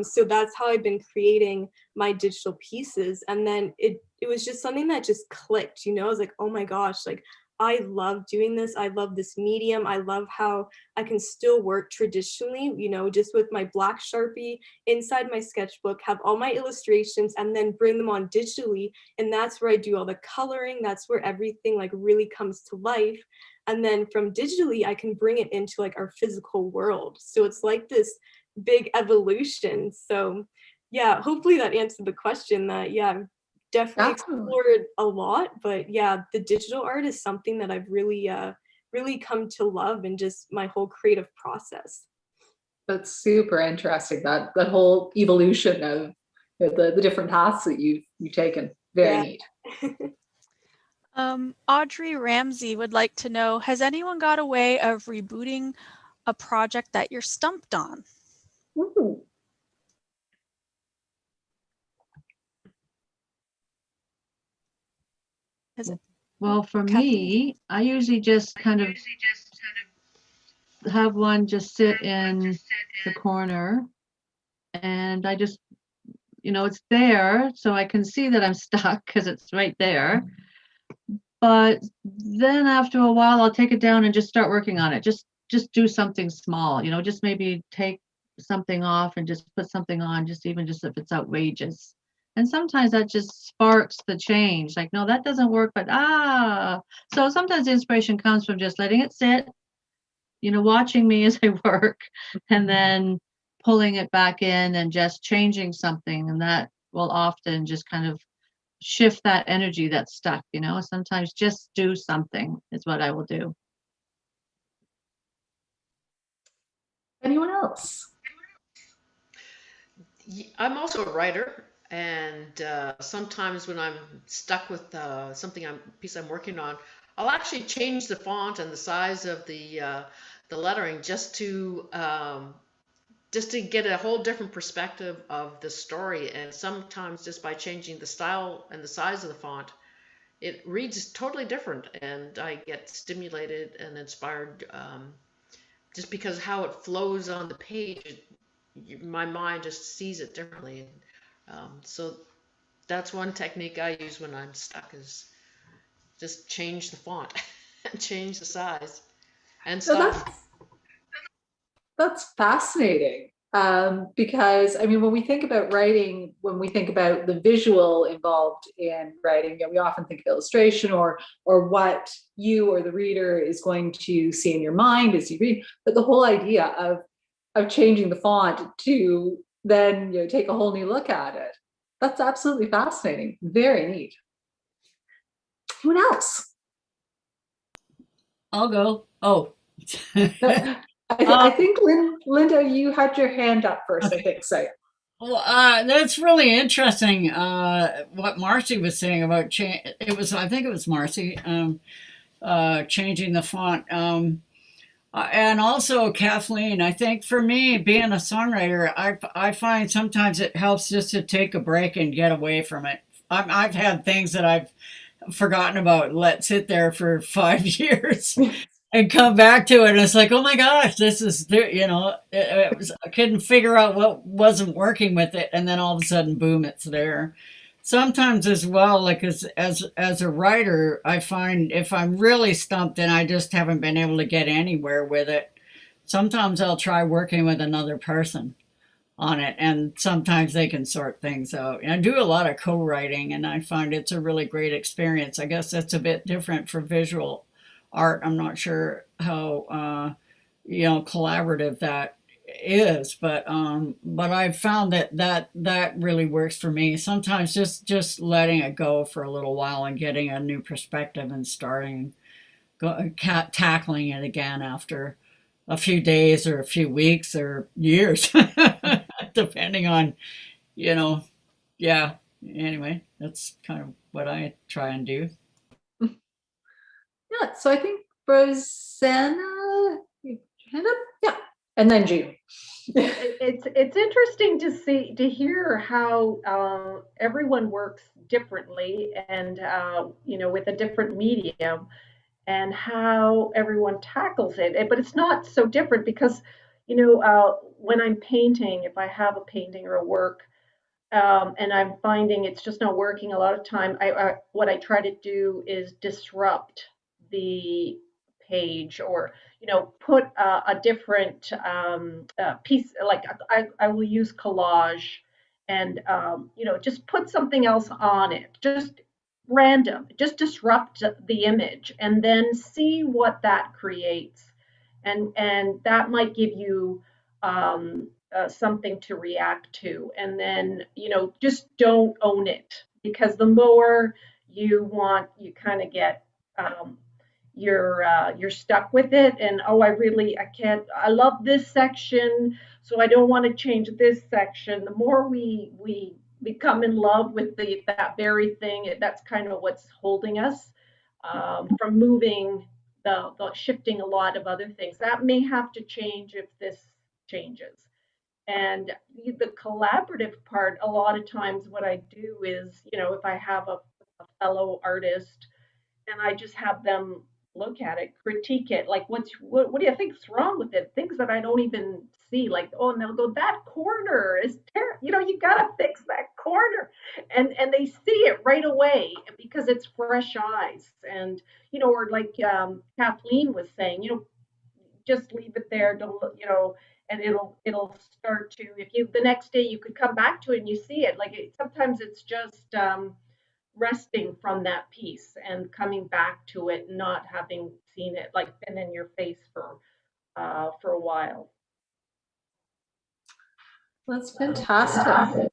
So that's how I've been creating my digital pieces. And then it was just something that just clicked, you know. I was like, oh my gosh, like I love doing this. I love this medium. I love how I can still work traditionally, you know, just with my black Sharpie inside my sketchbook, have all my illustrations, and then bring them on digitally. And that's where I do all the coloring. That's where everything like really comes to life. And then from digitally, I can bring it into like our physical world. So it's like this big evolution. So yeah, hopefully that answered the question. That yeah, I've definitely Absolutely. explored a lot, but yeah, the digital art is something that I've really really come to love in just my whole creative process. That's super interesting. That whole evolution of the different paths that you've taken. Very Yeah. neat. Audrey Ramsey would like to know, has anyone got a way of rebooting a project that you're stumped on? Ooh. Is it Well, for Kathleen? me, I usually just kind of have one just sit in the corner, and I just, it's there, so I can see that I'm stuck because it's right there. But then after a while, I'll take it down and just start working on it. Just do something small, just maybe take something off and just put something on, just if it's outrageous. And sometimes that just sparks the change. Like, no, that doesn't work, but so sometimes the inspiration comes from just letting it sit, watching me as I work, and then pulling it back in and just changing something. And that will often just kind of shift that energy that's stuck. Sometimes just do something is what I will do. Anyone else? I'm also a writer, and sometimes when I'm stuck with piece I'm working on, I'll actually change the font and the size of the lettering just to get a whole different perspective of the story. And sometimes just by changing the style and the size of the font, it reads totally different, and I get stimulated and inspired just because how it flows on the page. My mind just sees it differently. So that's one technique I use when I'm stuck, is just change the font and change the size and So style. that's fascinating. Because I mean, when we think about writing, when we think about the visual involved in writing, we often think of illustration or what you or the reader is going to see in your mind as you read. But the whole idea of changing the font to then take a whole new look at it, that's absolutely fascinating. Very neat. Who else? I'll go. Oh. I think Linda, you had your hand up first. Okay. I think so. Well, that's really interesting. What Marcy was saying about I think it was Marcy, changing the font. And also Kathleen, I think for me, being a songwriter, I find sometimes it helps just to take a break and get away from it. I've had things that I've forgotten about, let sit there for 5 years. And come back to it, and it's like, oh my gosh, this is there. I couldn't figure out what wasn't working with it, and then all of a sudden, boom, it's there. Sometimes as well, like as a writer, I find if I'm really stumped and I just haven't been able to get anywhere with it, sometimes I'll try working with another person on it, and sometimes they can sort things out. And I do a lot of co-writing, and I find it's a really great experience. I guess that's a bit different for visual art. I'm not sure how collaborative that is, but I've found that really works for me. Sometimes just letting it go for a little while and getting a new perspective and starting tackling it again after a few days or a few weeks or years, depending on, yeah. Anyway, that's kind of what I try and do. Yeah, so I think Rosanna, you hand up, yeah, and then June. It's interesting to hear how everyone works differently, and with a different medium, and how everyone tackles it. But it's not so different because when I'm painting, if I have a painting or a work, and I'm finding it's just not working a lot of time, what I try to do is disrupt the page, or put a different piece, like I will use collage, and just put something else on it, just random, just disrupt the image, and then see what that creates, and that might give you something to react to. And then just don't own it, because the more you kind of get you're stuck with it, and I love this section, so I don't want to change this section. The more we become in love with that very thing, that's kind of what's holding us from moving, the shifting a lot of other things that may have to change if this changes. And the collaborative part, a lot of times what I do is, if I have a fellow artist, and I just have them look at it, critique it, like what do you think's wrong with it? Things that I don't even see, like, oh, and they'll go, that corner is terrible. You gotta fix that corner, and they see it right away because it's fresh eyes, and or like Kathleen was saying, just leave it there, don't and it'll start to, if you the next day you could come back to it and you see it, like sometimes it's just resting from that piece and coming back to it, not having seen it like been in your face for a while. That's fantastic.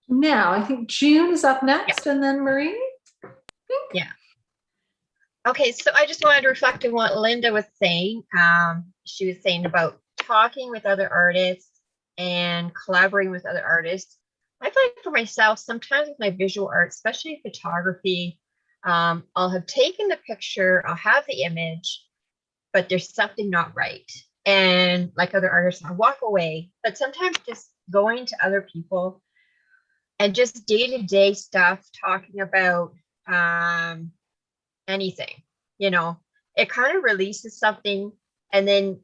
Now I think June is up next, and then Marie. Yeah. Okay, so I just wanted to reflect on what Linda was saying. She was saying about talking with other artists and collaborating with other artists. I find for myself, sometimes with my visual art, especially photography, I'll have taken the picture, I'll have the image, but there's something not right. And like other artists, I walk away. But sometimes just going to other people and just day-to-day stuff, talking about anything, it kind of releases something. And then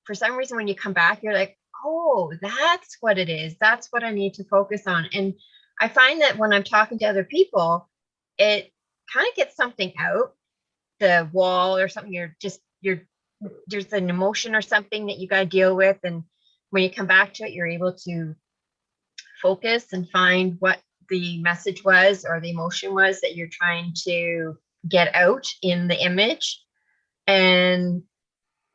for some reason, when you come back, you're like, oh, that's what it is. That's what I need to focus on. And I find that when I'm talking to other people, it kind of gets something out the wall or something. There's an emotion or something that you got to deal with. And when you come back to it, you're able to focus and find what the message was or the emotion was that you're trying to get out in the image. And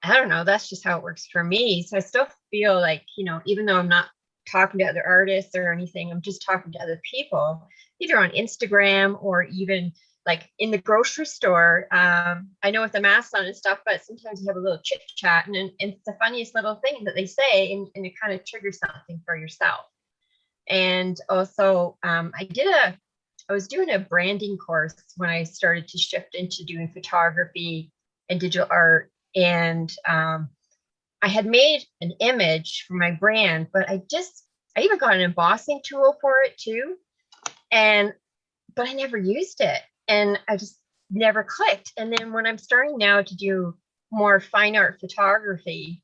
I don't know, that's just how it works for me. So I still feel like, even though I'm not talking to other artists or anything, I'm just talking to other people, either on Instagram or even like in the grocery store. I know with the mask on and stuff, but sometimes you have a little chit chat, and it's the funniest little thing that they say, and it kind of triggers something for yourself. And also, I was doing a branding course when I started to shift into doing photography and digital art. And I had made an image for my brand, but I even got an embossing tool for it too. But I never used it, and I just never clicked. And then when I'm starting now to do more fine art photography,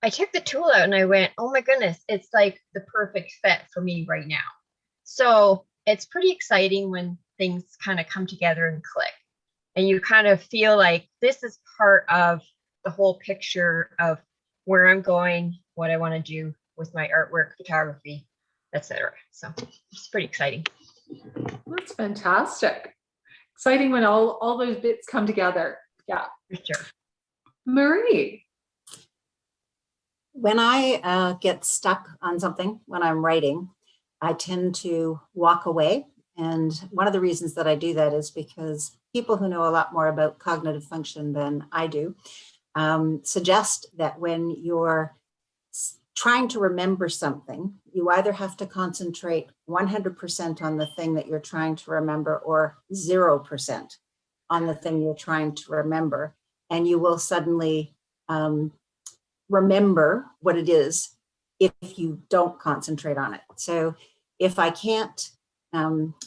I took the tool out and I went, oh my goodness, it's like the perfect fit for me right now. So it's pretty exciting when things kind of come together and click. And you kind of feel like this is part of the whole picture of where I'm going, what I want to do with my artwork, photography, etc. So it's pretty exciting. That's fantastic. Exciting when all those bits come together. Yeah. For sure. Marie. When I get stuck on something when I'm writing, I tend to walk away. And one of the reasons that I do that is because people who know a lot more about cognitive function than I do suggest that when you're trying to remember something, you either have to concentrate 100% on the thing that you're trying to remember or 0% on the thing you're trying to remember. And you will suddenly remember what it is if you don't concentrate on it. So if I can't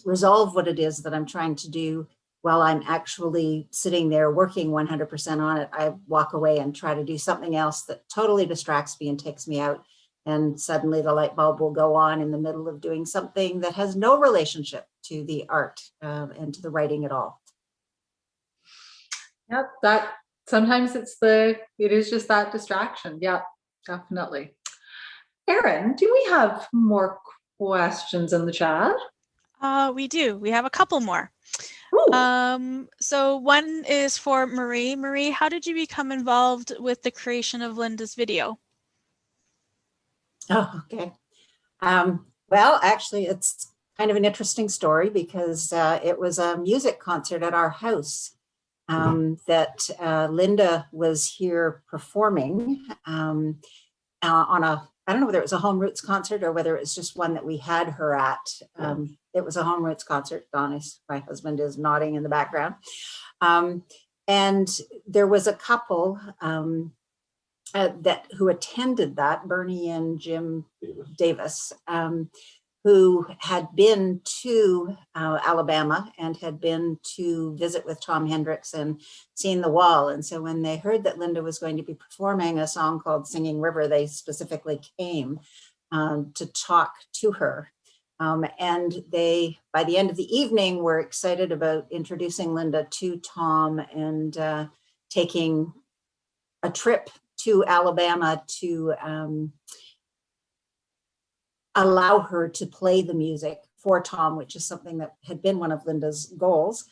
resolve what it is that I'm trying to do while I'm actually sitting there working 100% on it, I walk away and try to do something else that totally distracts me and takes me out. And suddenly the light bulb will go on in the middle of doing something that has no relationship to the art and to the writing at all. Yeah, that sometimes it is just that distraction. Yeah, definitely. Erin, do we have more questions in the chat? We do. We have a couple more. Ooh. So one is for Marie. Marie, how did you become involved with the creation of Linda's video? Oh, okay. Well, actually, it's kind of an interesting story because it was a music concert at our house that Linda was here performing on I don't know whether it was a Home Roots concert or whether it was just one that we had her at. It was a Home Roots concert. My husband, is nodding in the background. And there was a couple who attended that, Bernie and Jim Davis, who had been to Alabama and had been to visit with Tom Hendricks and seen the wall. And so when they heard that Linda was going to be performing a song called Singing River, they specifically came to talk to her. And they, by the end of the evening, were excited about introducing Linda to Tom and taking a trip to Alabama to allow her to play the music for Tom, which is something that had been one of Linda's goals.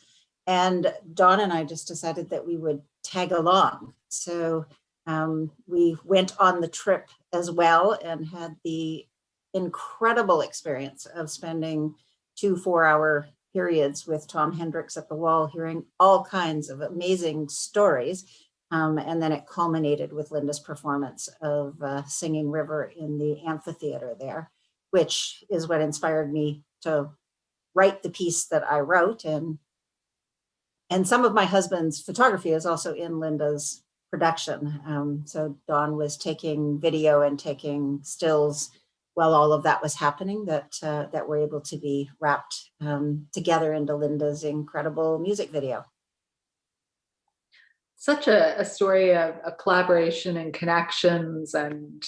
And Dawn and I just decided that we would tag along. So we went on the trip as well and had the incredible experience of spending 2 4-hour periods with Tom Hendricks at the wall, hearing all kinds of amazing stories. And then it culminated with Linda's performance of Singing River in the amphitheater there, which is what inspired me to write the piece that I wrote. And some of my husband's photography is also in Linda's production. So Dawn was taking video and taking stills while all of that was happening that were able to be wrapped together into Linda's incredible music video. Such a story of collaboration and connections, and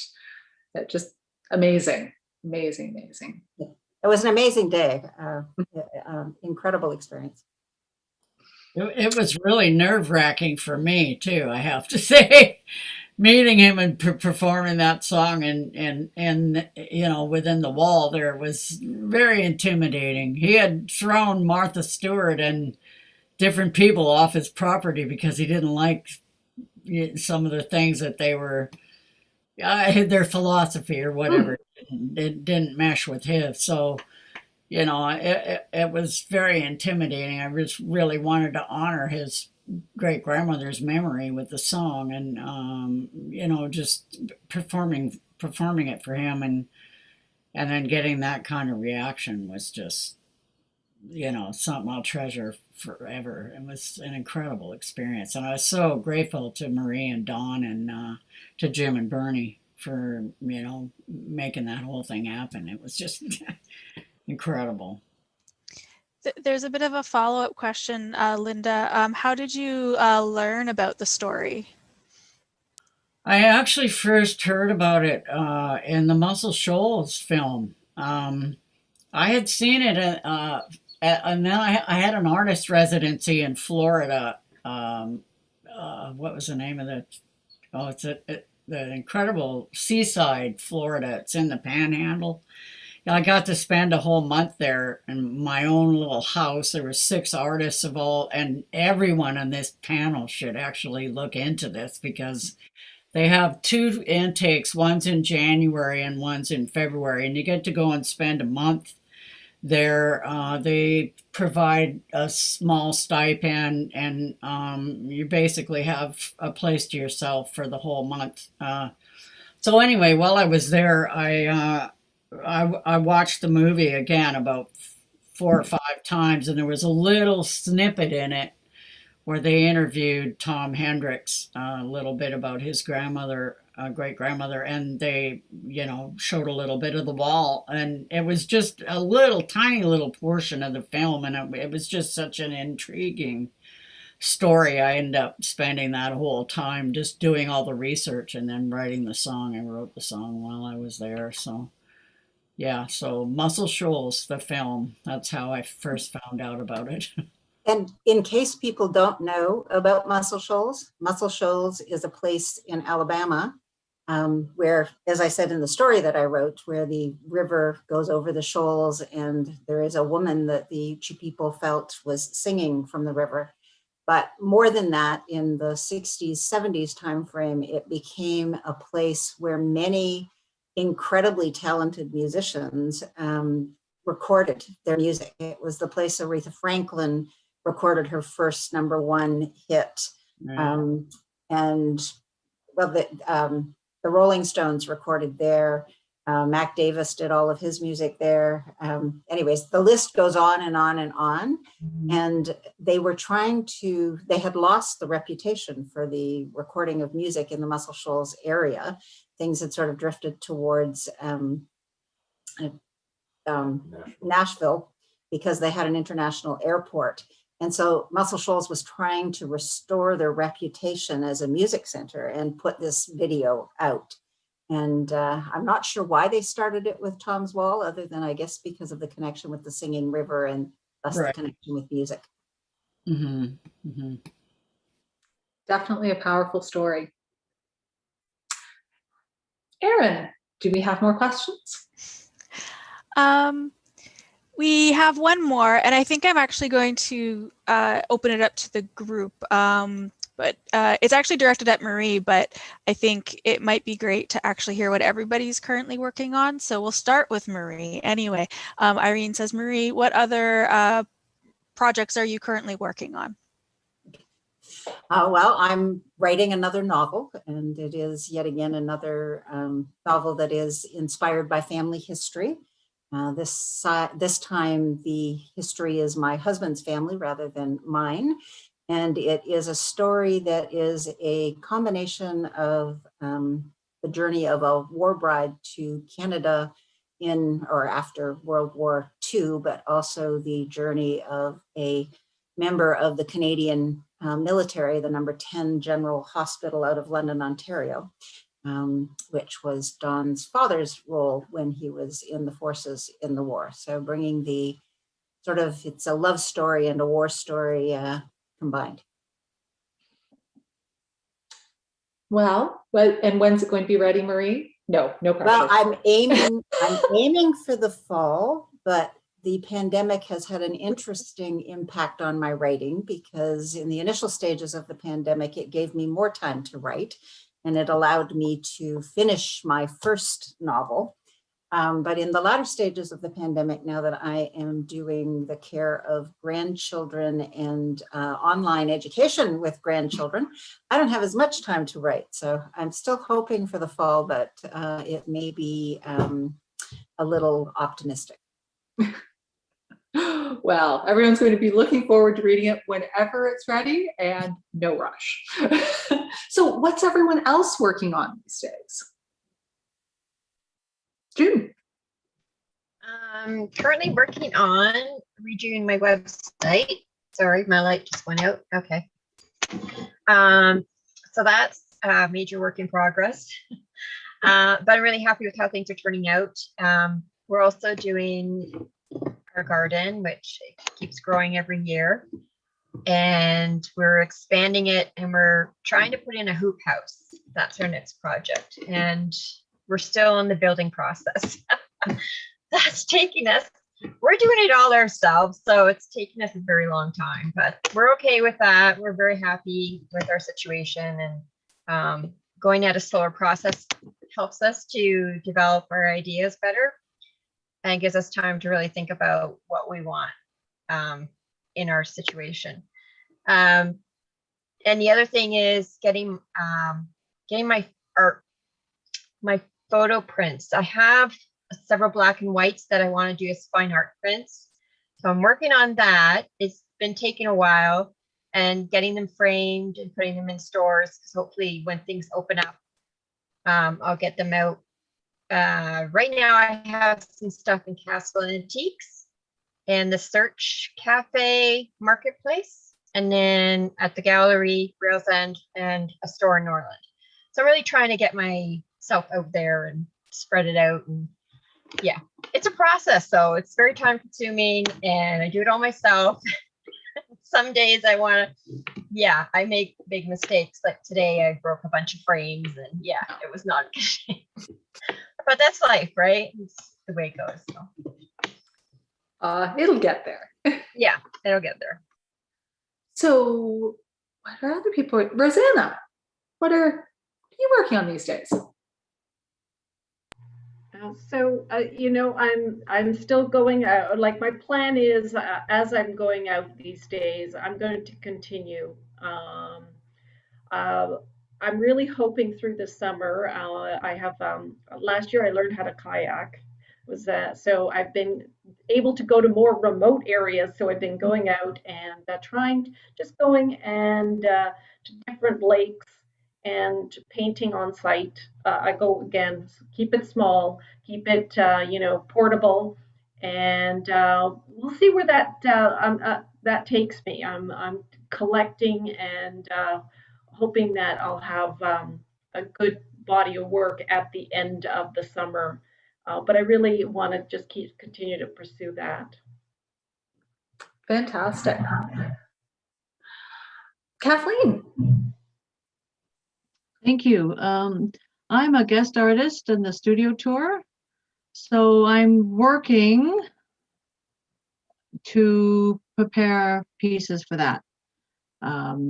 just amazing. It was an amazing day, incredible experience. It was really nerve-wracking for me too, I have to say, meeting him and performing that song and you know, within the wall there was very intimidating. He had thrown Martha Stewart and different people off his property because he didn't like some of the things that they were their philosophy or whatever. It didn't mesh with his. So, you know, it was very intimidating. I just really wanted to honor his great grandmother's memory with the song, and you know, just performing it for him, and then getting that kind of reaction was just, you know, something I'll treasure forever. It was an incredible experience, and I was so grateful to Marie and Dawn and to Jim and Bernie for, you know, making that whole thing happen. It was just incredible. There's a bit of a follow-up question, Linda. How did you learn about the story? I actually first heard about it in the Muscle Shoals film. I had seen it, and then I had an artist residency in Florida. What was the name of it? Oh, it's the incredible Seaside, Florida. It's in the Panhandle. I got to spend a whole month there in my own little house. There were 6 artists of all, and everyone on this panel should actually look into this because they have 2 intakes. One's in January and one's in February, and you get to go and spend a month there. They provide a small stipend, and you basically have a place to yourself for the whole month. So anyway, while I was there, I watched the movie again about 4 or 5 times, and there was a little snippet in it where they interviewed Tom Hendricks a little bit about his grandmother, great grandmother, and they, you know, showed a little bit of the wall, and it was just a little tiny little portion of the film, and it was just such an intriguing story. I ended up spending that whole time just doing all the research and then writing the song. I wrote the song while I was there, so. Yeah, so Muscle Shoals, the film, that's how I first found out about it. And in case people don't know about Muscle Shoals is a place in Alabama where, as I said in the story that I wrote, where the river goes over the shoals, and there is a woman that the people felt was singing from the river. But more than that, in the 60s, 70s timeframe, it became a place where many incredibly talented musicians recorded their music. It was the place Aretha Franklin recorded her first #1 hit. Right. And well, the Rolling Stones recorded there. Mac Davis did all of his music there. Anyways, the list goes on and on and on. And they were they had lost the reputation for the recording of music in the Muscle Shoals area. Things had sort of drifted towards Nashville because they had an international airport. And so Muscle Shoals was trying to restore their reputation as a music center and put this video out. And I'm not sure why they started it with Tom's Wall, other than I guess because of the connection with the singing river and thus the connection with music. Mm-hmm. Mm-hmm. Definitely a powerful story. Erin, do we have more questions? We have one more, and I think I'm actually going to open it up to the group. But it's actually directed at Marie, but I think it might be great to actually hear what everybody's currently working on. So we'll start with Marie. Anyway, Irene says, Marie, what other projects are you currently working on? Well, I'm writing another novel, and it is yet again another novel that is inspired by family history. This time, the history is my husband's family rather than mine. And it is a story that is a combination of the journey of a war bride to Canada in or after World War II, but also the journey of a member of the Canadian military, the number 10 General Hospital out of London, Ontario, which was Don's father's role when he was in the forces in the war. So bringing the sort of, it's a love story and a war story combined. Well, and when's it going to be ready, Marie? No pressure. Well, I'm aiming for the fall, but the pandemic has had an interesting impact on my writing because in the initial stages of the pandemic, it gave me more time to write and it allowed me to finish my first novel. But in the latter stages of the pandemic, now that I am doing the care of grandchildren and online education with grandchildren, I don't have as much time to write. So I'm still hoping for the fall, but it may be a little optimistic. Well, everyone's going to be looking forward to reading it whenever it's ready and no rush. So what's everyone else working on these days? June. I'm currently working on redoing my website. Sorry, my light just went out. Okay. So that's a major work in progress. But I'm really happy with how things are turning out. We're also doing our garden, which keeps growing every year. And we're expanding it and we're trying to put in a hoop house. That's our next project. And we're still in the building process. That's taking us, we're doing it all ourselves. So it's taking us a very long time, but we're okay with that. We're very happy with our situation, and going at a slower process helps us to develop our ideas better and gives us time to really think about what we want in our situation. And the other thing is getting my art, my photo prints. I have several black and whites that I want to do as fine art prints. So I'm working on that. It's been taking a while and getting them framed and putting them in stores, because hopefully when things open up, I'll get them out. Right now I have some stuff in Castle Antiques and the Search Cafe Marketplace, and then at the gallery, Rails End, and a store in Norland. So I'm really trying to get myself out there and spread it out. And yeah, it's a process, so it's very time consuming and I do it all myself. some days I want to, yeah, I make big mistakes. Like today I broke a bunch of frames and yeah, it was not a good shape. But that's life, right? It's the way it goes. So. It'll get there. Yeah, it'll get there. So what are other people? Rosanna, what are you working on these days? I'm still going out. Like my plan is, as I'm going out these days, I'm going to continue. Uh, I'm really hoping through the summer. I have last year I learned how to kayak. Was that so? I've been able to go to more remote areas. So I've been going out and just going and to different lakes and painting on site. I go again, keep it small, keep it portable, and we'll see where that takes me. I'm collecting and hoping that I'll have a good body of work at the end of the summer. But I really want to just continue to pursue that. Fantastic. Kathleen. Thank you. I'm a guest artist in the studio tour. So I'm working to prepare pieces for that.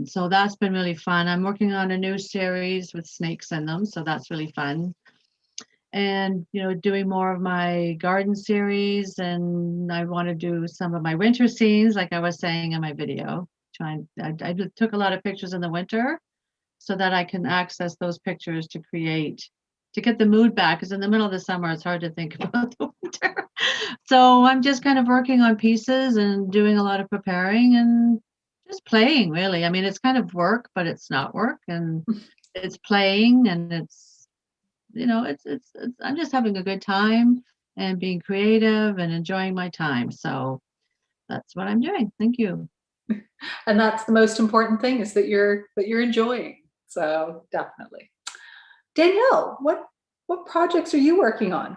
So that's been really fun. I'm working on a new series with snakes in them, so that's really fun. And doing more of my garden series, and I want to do some of my winter scenes, like I was saying in my video. I took a lot of pictures in the winter so that I can access those pictures to get the mood back, because in the middle of the summer it's hard to think about the winter. So I'm just kind of working on pieces and doing a lot of preparing and just playing, really. I mean, it's kind of work, but it's not work, and it's playing, and it's I'm just having a good time and being creative and enjoying my time. So that's what I'm doing. Thank you. And that's the most important thing, is that you're enjoying. So definitely. Danielle, what projects are you working on?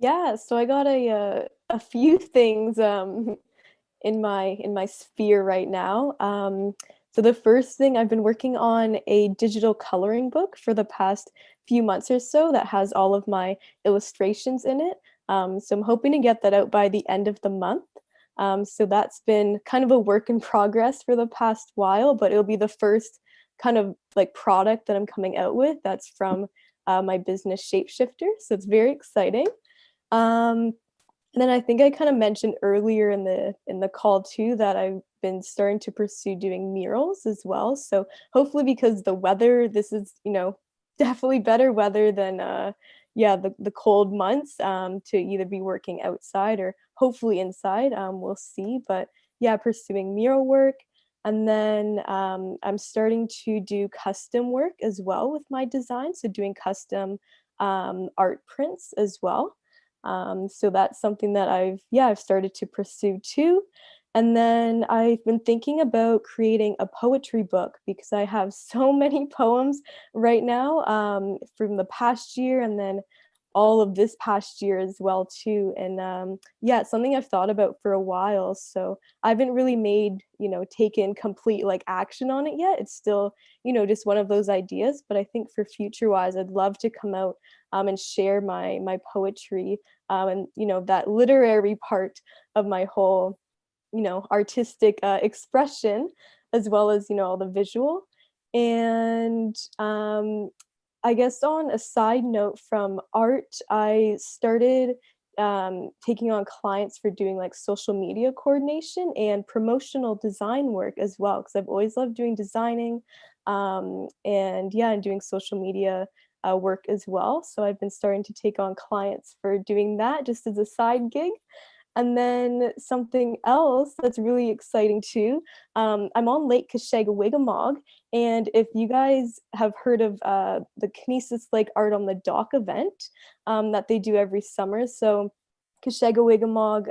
Yeah, so I got a few things in my sphere right now. So the first thing, I've been working on a digital coloring book for the past few months or so that has all of my illustrations in it. So I'm hoping to get that out by the end of the month. So that's been kind of a work in progress for the past while, but it'll be the first kind of like product that I'm coming out with that's from my business Shapeshifter. So it's very exciting. And then I think I kind of mentioned earlier in the call too that I've been starting to pursue doing murals as well. So hopefully, because the weather, this is definitely better weather than the cold months, to either be working outside or hopefully inside. We'll see. But yeah, pursuing mural work. And then I'm starting to do custom work as well with my design. So doing custom art prints as well. So that's something that I've started to pursue too. And then I've been thinking about creating a poetry book, because I have so many poems right now from the past year, and then all of this past year as well too. And it's something I've thought about for a while. So I haven't really taken complete action on it yet. It's still, just one of those ideas. But I think for future wise, I'd love to come out and share my poetry and that literary part of my whole artistic expression, as well as all the visual. And I guess on a side note from art, I started taking on clients for doing social media coordination and promotional design work as well, because I've always loved doing designing and doing social media work as well. So I've been starting to take on clients for doing that just as a side gig. And then something else that's really exciting too, I'm on Lake Kashega-Wigamog, and if you guys have heard of the Kinesis Lake Art on the Dock event that they do every summer, so Kashega-Wigamog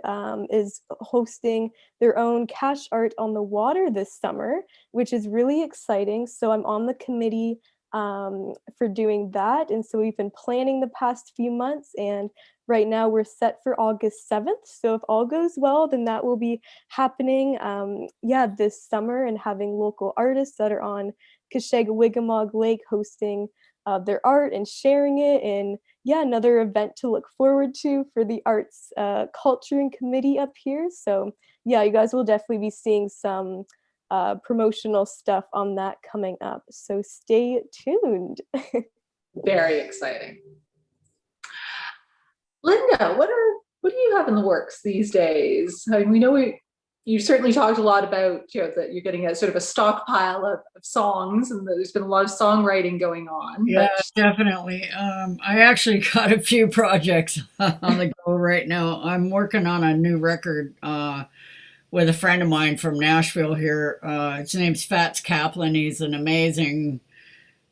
is hosting their own cash art on the water this summer, which is really exciting. So I'm on the committee for doing that. And so we've been planning the past few months, and right now we're set for August 7th. So if all goes well, then that will be happening this summer, and having local artists that are on Kashega-Wigamog Lake hosting their art and sharing it. And another event to look forward to for the arts culture and committee up here. So you guys will definitely be seeing some promotional stuff on that coming up. So stay tuned. Very exciting. Linda, what do you have in the works these days? I mean, we know you certainly talked a lot about that you're getting a sort of a stockpile of songs, and there's been a lot of songwriting going on. Yeah, definitely. I actually got a few projects on the go right now. I'm working on a new record with a friend of mine from Nashville here. His name's Fats Kaplan. He's an amazing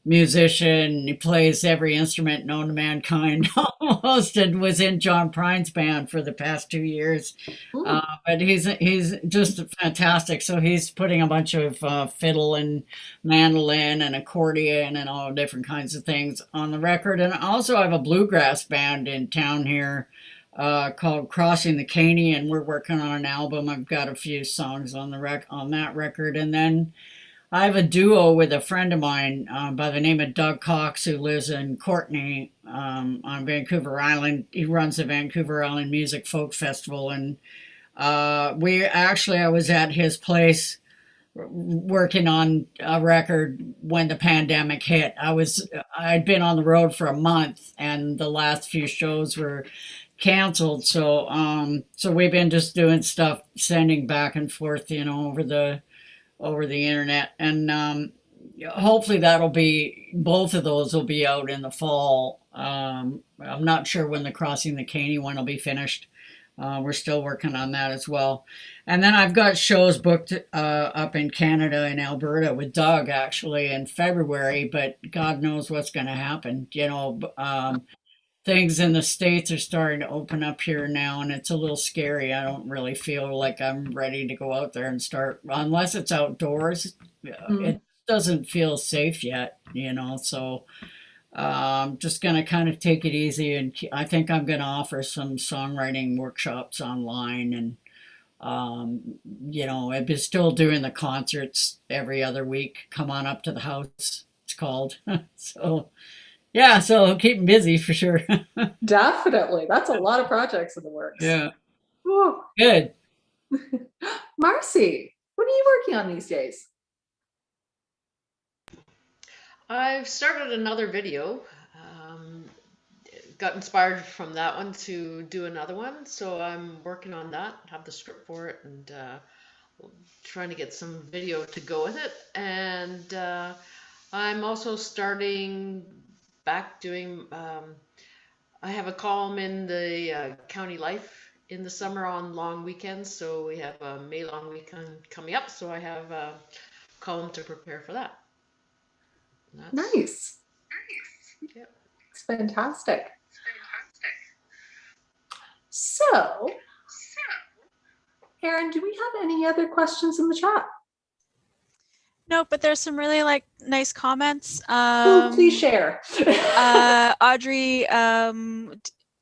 musician. He plays every instrument known to mankind almost, and was in John Prine's band for the past 2 years. But he's just fantastic. So he's putting a bunch of fiddle and mandolin and accordion and all different kinds of things on the record. And also I have a bluegrass band in town here called Crossing the Caney, and we're working on an album. I've got a few songs on on that record. And then I have a duo with a friend of mine by the name of Doug Cox, who lives in Courtenay on Vancouver Island. He runs the Vancouver Island Music Folk Festival. And I was at his place working on a record when the pandemic hit. I'd been on the road for a month, and the last few shows were canceled. So we've been just doing stuff, sending back and forth, over the internet, and hopefully both of those will be out in the fall. I'm not sure when the Crossing the Caney one will be finished. We're still working on that as well. And then I've got shows booked up in Canada and Alberta with Doug actually in February, but God knows what's going to happen. Things in the States are starting to open up here now, and it's a little scary. I don't really feel like I'm ready to go out there and start, unless it's outdoors. It doesn't feel safe yet, so I'm just going to kind of take it easy. And I think I'm going to offer some songwriting workshops online, and I've been still doing the concerts every other week. Come on up to the house, it's called. So so keep them busy for sure. Definitely. That's a lot of projects in the works. Yeah. Whew. Good. Marcy, what are you working on these days? I've started another video. Got inspired from that one to do another one. So I'm working on that, have the script for it, and trying to get some video to go with it. And I'm also starting back doing, I have a column in the County Life in the summer on long weekends. So we have a May long weekend coming up. So I have a column to prepare for that. Nice. Yep. It's fantastic. So, Erin, do we have any other questions in the chat? No, but there's some really nice comments. Please share. Audrey,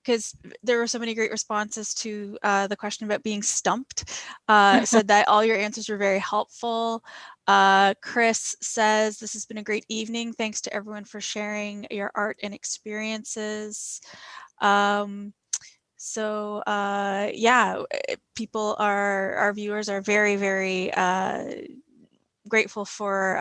because there were so many great responses to the question about being stumped, said that all your answers were very helpful. Chris says, this has been a great evening. Thanks to everyone for sharing your art and experiences. People our viewers are very, very grateful for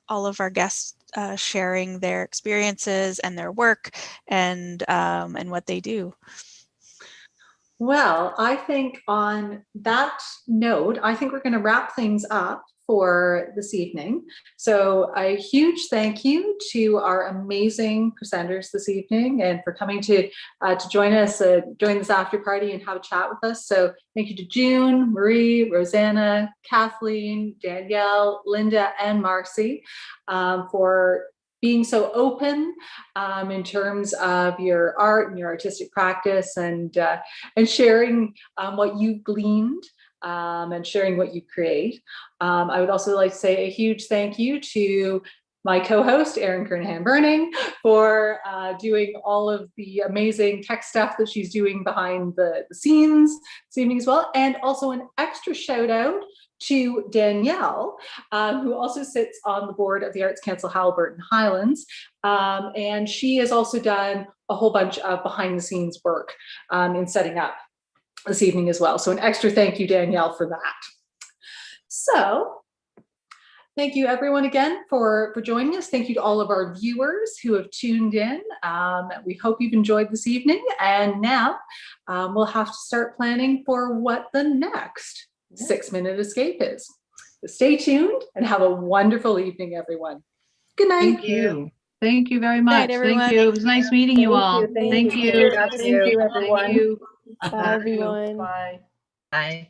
all of our guests sharing their experiences and their work and what they do. Well, I think on that note, I think we're going to wrap things up for this evening. So a huge thank you to our amazing presenters this evening, and for coming to join us, join this after party and have a chat with us. So thank you to June, Marie, Rosanna, Kathleen, Danielle, Linda, and Marcy for being so open in terms of your art and your artistic practice, and sharing what you've gleaned and sharing what you create. I would also like to say a huge thank you to my co-host, Erin Kernahan-Burning, for doing all of the amazing tech stuff that she's doing behind the scenes this evening as well. And also an extra shout out to Danielle, who also sits on the board of the Arts Council Haliburton Highlands. And she has also done a whole bunch of behind the scenes work in setting up this evening as well. So an extra thank you, Danielle, for that. So thank you everyone again for joining us. Thank you to all of our viewers who have tuned in. We hope you've enjoyed this evening. And now we'll have to start planning for what the next 6-minute escape is. So stay tuned and have a wonderful evening, everyone. Good night. Thank you. Thank you very much. everyone. Thank you. It was nice meeting you all. Thank Thank you. you. Thank you, everyone. Thank you. Bye, everyone. Bye. Bye.